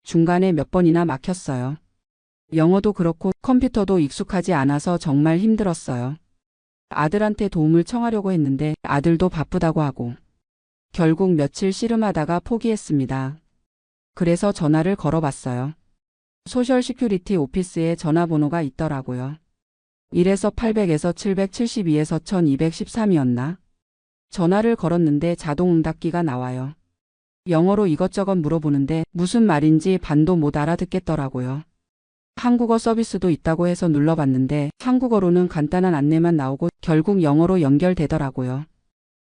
중간에 몇 번이나 막혔어요. 영어도 그렇고 컴퓨터도 익숙하지 않아서 정말 힘들었어요. 아들한테 도움을 청하려고 했는데 아들도 바쁘다고 하고 결국 며칠 씨름하다가 포기했습니다. 그래서 전화를 걸어봤어요. 소셜 시큐리티 오피스에 전화번호가 있더라고요. 1에서 800에서 772에서 1213이었나? 전화를 걸었는데 자동응답기가 나와요. 영어로 이것저것 물어보는데 무슨 말인지 반도 못 알아듣겠더라고요. 한국어 서비스도 있다고 해서 눌러봤는데 한국어로는 간단한 안내만 나오고 결국 영어로 연결되더라고요.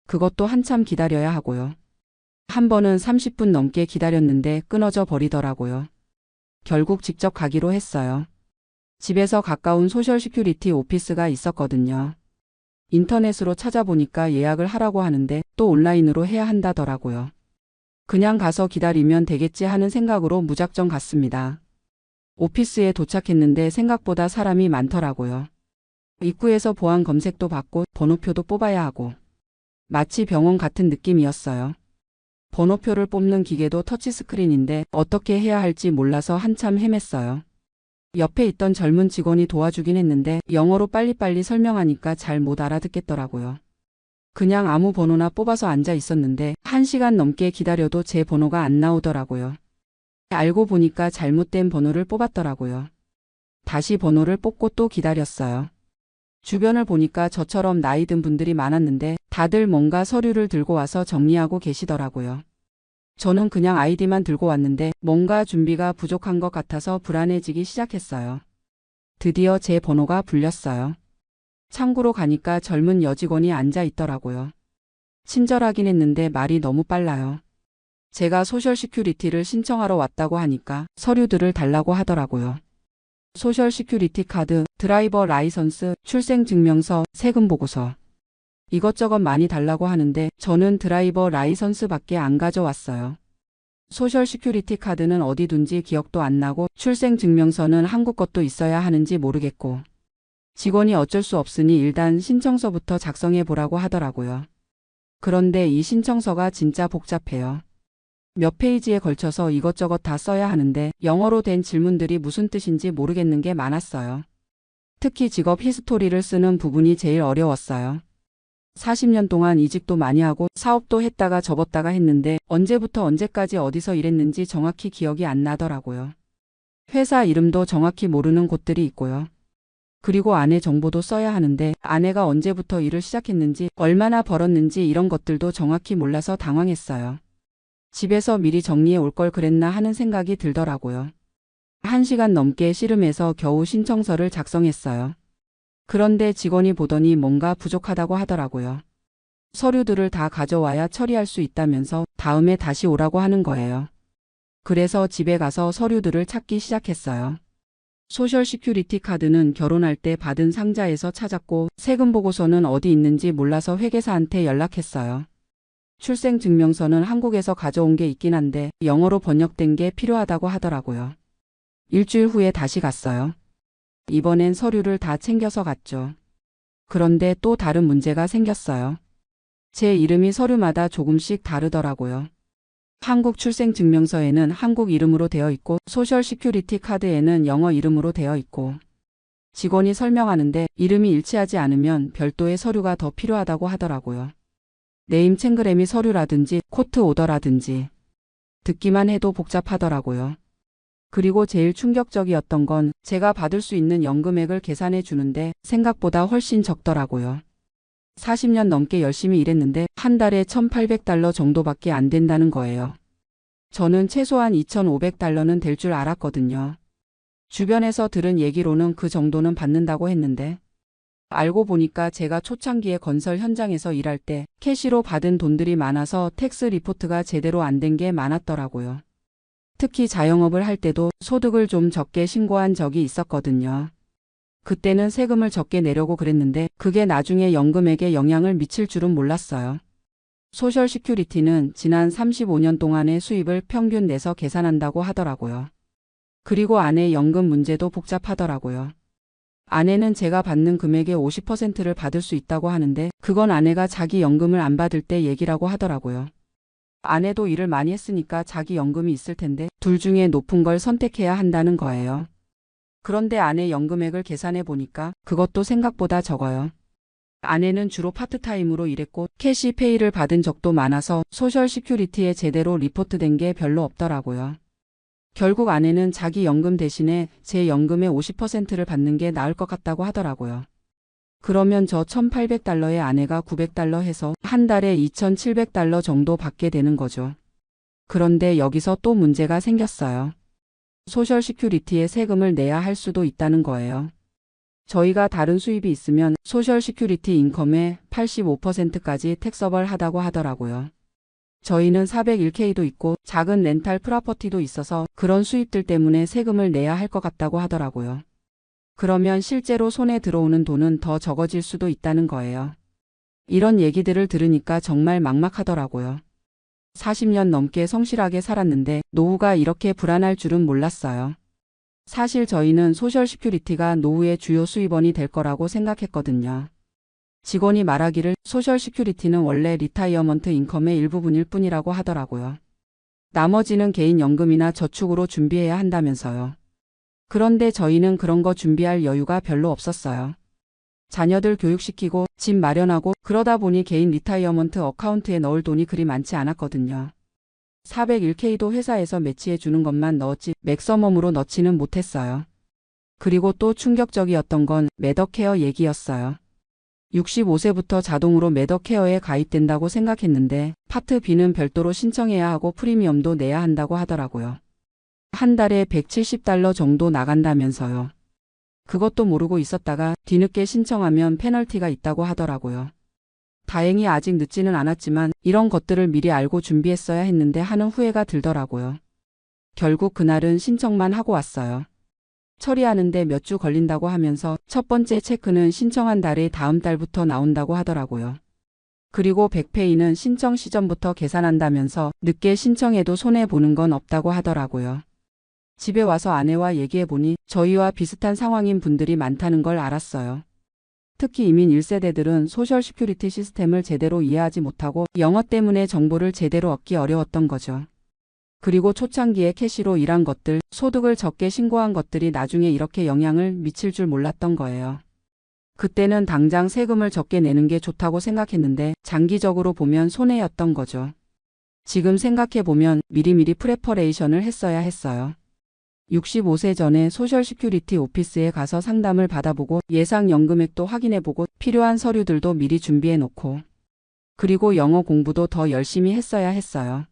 그것도 한참 기다려야 하고요. 한 번은 30분 넘게 기다렸는데 끊어져 버리더라고요. 결국 직접 가기로 했어요. 집에서 가까운 소셜 시큐리티 오피스가 있었거든요. 인터넷으로 찾아보니까 예약을 하라고 하는데 또 온라인으로 해야 한다더라고요. 그냥 가서 기다리면 되겠지 하는 생각으로 무작정 갔습니다. 오피스에 도착했는데 생각보다 사람이 많더라고요. 입구에서 보안 검색도 받고 번호표도 뽑아야 하고 마치 병원 같은 느낌이었어요. 번호표를 뽑는 기계도 터치스크린인데 어떻게 해야 할지 몰라서 한참 헤맸어요. 옆에 있던 젊은 직원이 도와주긴 했는데 영어로 빨리빨리 설명하니까 잘 못 알아듣겠더라고요. 그냥 아무 번호나 뽑아서 앉아 있었는데 1시간 넘게 기다려도 제 번호가 안 나오더라고요. 알고 보니까 잘못된 번호를 뽑았더라고요. 다시 번호를 뽑고 또 기다렸어요. 주변을 보니까 저처럼 나이 든 분들이 많았는데 다들 뭔가 서류를 들고 와서 정리하고 계시더라고요. 저는 그냥 아이디만 들고 왔는데 뭔가 준비가 부족한 것 같아서 불안해지기 시작했어요. 드디어 제 번호가 불렸어요. 창구로 가니까 젊은 여직원이 앉아 있더라고요. 친절하긴 했는데 말이 너무 빨라요. 제가 소셜 시큐리티를 신청하러 왔다고 하니까 서류들을 달라고 하더라고요. 소셜 시큐리티 카드, 드라이버 라이선스, 출생증명서, 세금 보고서. 이것저것 많이 달라고 하는데 저는 드라이버 라이선스밖에 안 가져왔어요. 소셜 시큐리티 카드는 어디 둔지 기억도 안 나고 출생증명서는 한국 것도 있어야 하는지 모르겠고 직원이 어쩔 수 없으니 일단 신청서부터 작성해 보라고 하더라고요. 그런데 이 신청서가 진짜 복잡해요. 몇 페이지에 걸쳐서 이것저것 다 써야 하는데 영어로 된 질문들이 무슨 뜻인지 모르겠는 게 많았어요. 특히 직업 히스토리를 쓰는 부분이 제일 어려웠어요. 40년 동안 이직도 많이 하고 사업도 했다가 접었다가 했는데 언제부터 언제까지 어디서 일했는지 정확히 기억이 안 나더라고요. 회사 이름도 정확히 모르는 곳들이 있고요. 그리고 아내 정보도 써야 하는데 아내가 언제부터 일을 시작했는지 얼마나 벌었는지 이런 것들도 정확히 몰라서 당황했어요. 집에서 미리 정리해 올 걸 그랬나 하는 생각이 들더라고요. 1시간 넘게 씨름해서 겨우 신청서를 작성했어요. 그런데 직원이 보더니 뭔가 부족하다고 하더라고요. 서류들을 다 가져와야 처리할 수 있다면서 다음에 다시 오라고 하는 거예요. 그래서 집에 가서 서류들을 찾기 시작했어요. 소셜 시큐리티 카드는 결혼할 때 받은 상자에서 찾았고 세금 보고서는 어디 있는지 몰라서 회계사한테 연락했어요. 출생증명서는 한국에서 가져온 게 있긴 한데 영어로 번역된 게 필요하다고 하더라고요. 일주일 후에 다시 갔어요. 이번엔 서류를 다 챙겨서 갔죠. 그런데 또 다른 문제가 생겼어요. 제 이름이 서류마다 조금씩 다르더라고요. 한국 출생증명서에는 한국 이름으로 되어 있고 소셜 시큐리티 카드에는 영어 이름으로 되어 있고 직원이 설명하는데 이름이 일치하지 않으면 별도의 서류가 더 필요하다고 하더라고요. 네임 챙그래미 서류라든지 코트 오더라든지 듣기만 해도 복잡하더라고요. 그리고 제일 충격적이었던 건 제가 받을 수 있는 연금액을 계산해 주는데 생각보다 훨씬 적더라고요. 40년 넘게 열심히 일했는데 한 달에 $1,800 정도밖에 안 된다는 거예요. 저는 최소한 $2,500는 될 줄 알았거든요. 주변에서 들은 얘기로는 그 정도는 받는다고 했는데 알고 보니까 제가 초창기에 건설 현장에서 일할 때 캐시로 받은 돈들이 많아서 텍스 리포트가 제대로 안 된 게 많았더라고요. 특히 자영업을 할 때도 소득을 좀 적게 신고한 적이 있었거든요. 그때는 세금을 적게 내려고 그랬는데 그게 나중에 연금액에 영향을 미칠 줄은 몰랐어요. 소셜 시큐리티는 지난 35년 동안의 수입을 평균 내서 계산한다고 하더라고요. 그리고 아내 연금 문제도 복잡하더라고요. 아내는 제가 받는 금액의 50%를 받을 수 있다고 하는데 그건 아내가 자기 연금을 안 받을 때 얘기라고 하더라고요. 아내도 일을 많이 했으니까 자기 연금이 있을 텐데 둘 중에 높은 걸 선택해야 한다는 거예요. 그런데 아내 연금액을 계산해 보니까 그것도 생각보다 적어요. 아내는 주로 파트타임으로 일했고 캐시페이를 받은 적도 많아서 소셜 시큐리티에 제대로 리포트된 게 별로 없더라고요. 결국 아내는 자기 연금 대신에 제 연금의 50%를 받는 게 나을 것 같다고 하더라고요. 그러면 저 $1,800에 아내가 $900 해서 한 달에 $2,700 정도 받게 되는 거죠. 그런데 여기서 또 문제가 생겼어요. 소셜 시큐리티에 세금을 내야 할 수도 있다는 거예요. 저희가 다른 수입이 있으면 소셜 시큐리티 인컴의 85%까지 텍서블 하다고 하더라고요. 저희는 401k도 있고 작은 렌탈 프로퍼티도 있어서 그런 수입들 때문에 세금을 내야 할 것 같다고 하더라고요. 그러면 실제로 손에 들어오는 돈은 더 적어질 수도 있다는 거예요. 이런 얘기들을 들으니까 정말 막막하더라고요. 40년 넘게 성실하게 살았는데 노후가 이렇게 불안할 줄은 몰랐어요. 사실 저희는 소셜 시큐리티가 노후의 주요 수입원이 될 거라고 생각했거든요. 직원이 말하기를 소셜 시큐리티는 원래 리타이어먼트 인컴의 일부분일 뿐이라고 하더라고요. 나머지는 개인 연금이나 저축으로 준비해야 한다면서요. 그런데 저희는 그런 거 준비할 여유가 별로 없었어요. 자녀들 교육시키고 집 마련하고 그러다 보니 개인 리타이어먼트 어카운트에 넣을 돈이 그리 많지 않았거든요. 401k도 회사에서 매치해 주는 것만 넣었지 맥서멈으로 넣지는 못했어요. 그리고 또 충격적이었던 건 매더케어 얘기였어요. 65세부터 자동으로 매더케어에 가입된다고 생각했는데 파트 B는 별도로 신청해야 하고 프리미엄도 내야 한다고 하더라고요. 한 달에 $170 정도 나간다면서요. 그것도 모르고 있었다가 뒤늦게 신청하면 페널티가 있다고 하더라고요. 다행히 아직 늦지는 않았지만 이런 것들을 미리 알고 준비했어야 했는데 하는 후회가 들더라고요. 결국 그날은 신청만 하고 왔어요. 처리하는데 몇 주 걸린다고 하면서 첫 번째 체크는 신청한 달의 다음 달부터 나온다고 하더라고요. 그리고 100페이는 신청 시점부터 계산한다면서 늦게 신청해도 손해보는 건 없다고 하더라고요. 집에 와서 아내와 얘기해보니 저희와 비슷한 상황인 분들이 많다는 걸 알았어요. 특히 이민 1세대들은 소셜 시큐리티 시스템을 제대로 이해하지 못하고 영어 때문에 정보를 제대로 얻기 어려웠던 거죠. 그리고 초창기에 캐시로 일한 것들, 소득을 적게 신고한 것들이 나중에 이렇게 영향을 미칠 줄 몰랐던 거예요. 그때는 당장 세금을 적게 내는 게 좋다고 생각했는데 장기적으로 보면 손해였던 거죠. 지금 생각해보면 미리미리 프레퍼레이션을 했어야 했어요. 65세 전에 소셜 시큐리티 오피스에 가서 상담을 받아보고 예상 연금액도 확인해보고 필요한 서류들도 미리 준비해놓고 그리고 영어 공부도 더 열심히 했어야 했어요.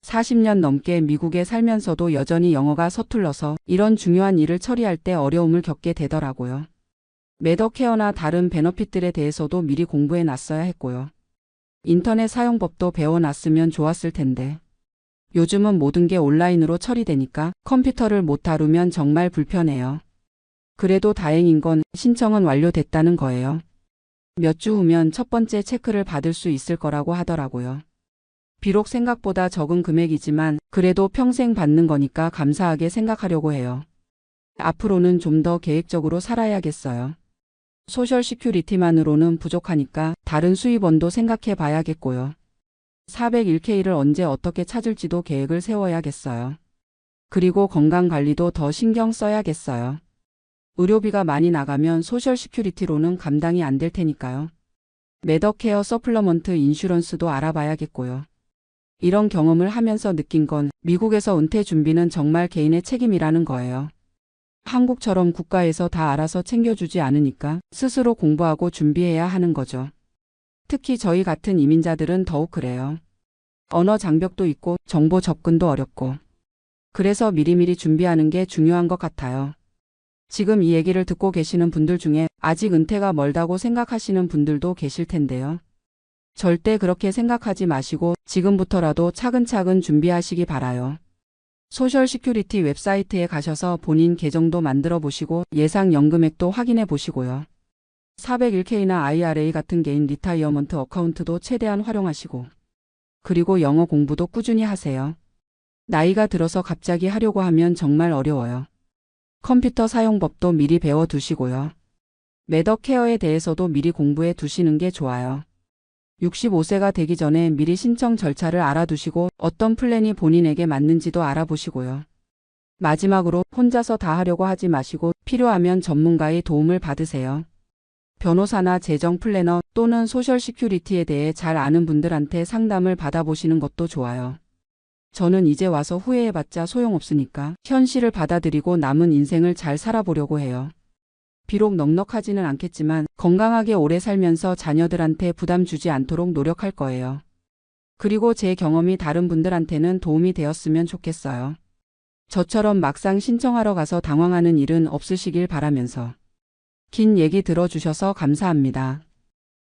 40년 넘게 미국에 살면서도 여전히 영어가 서툴러서 이런 중요한 일을 처리할 때 어려움을 겪게 되더라고요. 매더케어나 다른 베너핏들에 대해서도 미리 공부해 놨어야 했고요. 인터넷 사용법도 배워놨으면 좋았을 텐데. 요즘은 모든 게 온라인으로 처리되니까 컴퓨터를 못 다루면 정말 불편해요. 그래도 다행인 건 신청은 완료됐다는 거예요. 몇 주 후면 첫 번째 체크를 받을 수 있을 거라고 하더라고요. 비록 생각보다 적은 금액이지만 그래도 평생 받는 거니까 감사하게 생각하려고 해요. 앞으로는 좀 더 계획적으로 살아야겠어요. 소셜 시큐리티만으로는 부족하니까 다른 수입원도 생각해 봐야겠고요. 401K를 언제 어떻게 찾을지도 계획을 세워야겠어요. 그리고 건강관리도 더 신경 써야겠어요. 의료비가 많이 나가면 소셜 시큐리티로는 감당이 안 될 테니까요. 매더케어 서플러먼트 인슈런스도 알아봐야겠고요. 이런 경험을 하면서 느낀 건 미국에서 은퇴 준비는 정말 개인의 책임이라는 거예요. 한국처럼 국가에서 다 알아서 챙겨주지 않으니까 스스로 공부하고 준비해야 하는 거죠. 특히 저희 같은 이민자들은 더욱 그래요. 언어 장벽도 있고 정보 접근도 어렵고. 그래서 미리미리 준비하는 게 중요한 것 같아요. 지금 이 얘기를 듣고 계시는 분들 중에 아직 은퇴가 멀다고 생각하시는 분들도 계실 텐데요. 절대 그렇게 생각하지 마시고 지금부터라도 차근차근 준비하시기 바라요. 소셜 시큐리티 웹사이트에 가셔서 본인 계정도 만들어 보시고 예상 연금액도 확인해 보시고요. 401K나 IRA 같은 개인 리타이어먼트 어카운트도 최대한 활용하시고 그리고 영어 공부도 꾸준히 하세요. 나이가 들어서 갑자기 하려고 하면 정말 어려워요. 컴퓨터 사용법도 미리 배워 두시고요. 매더케어에 대해서도 미리 공부해 두시는 게 좋아요. 65세가 되기 전에 미리 신청 절차를 알아두시고 어떤 플랜이 본인에게 맞는지도 알아보시고요. 마지막으로 혼자서 다 하려고 하지 마시고 필요하면 전문가의 도움을 받으세요. 변호사나 재정 플래너 또는 소셜 시큐리티에 대해 잘 아는 분들한테 상담을 받아보시는 것도 좋아요. 저는 이제 와서 후회해봤자 소용없으니까 현실을 받아들이고 남은 인생을 잘 살아보려고 해요. 비록 넉넉하지는 않겠지만 건강하게 오래 살면서 자녀들한테 부담 주지 않도록 노력할 거예요. 그리고 제 경험이 다른 분들한테는 도움이 되었으면 좋겠어요. 저처럼 막상 신청하러 가서 당황하는 일은 없으시길 바라면서 긴 얘기 들어주셔서 감사합니다.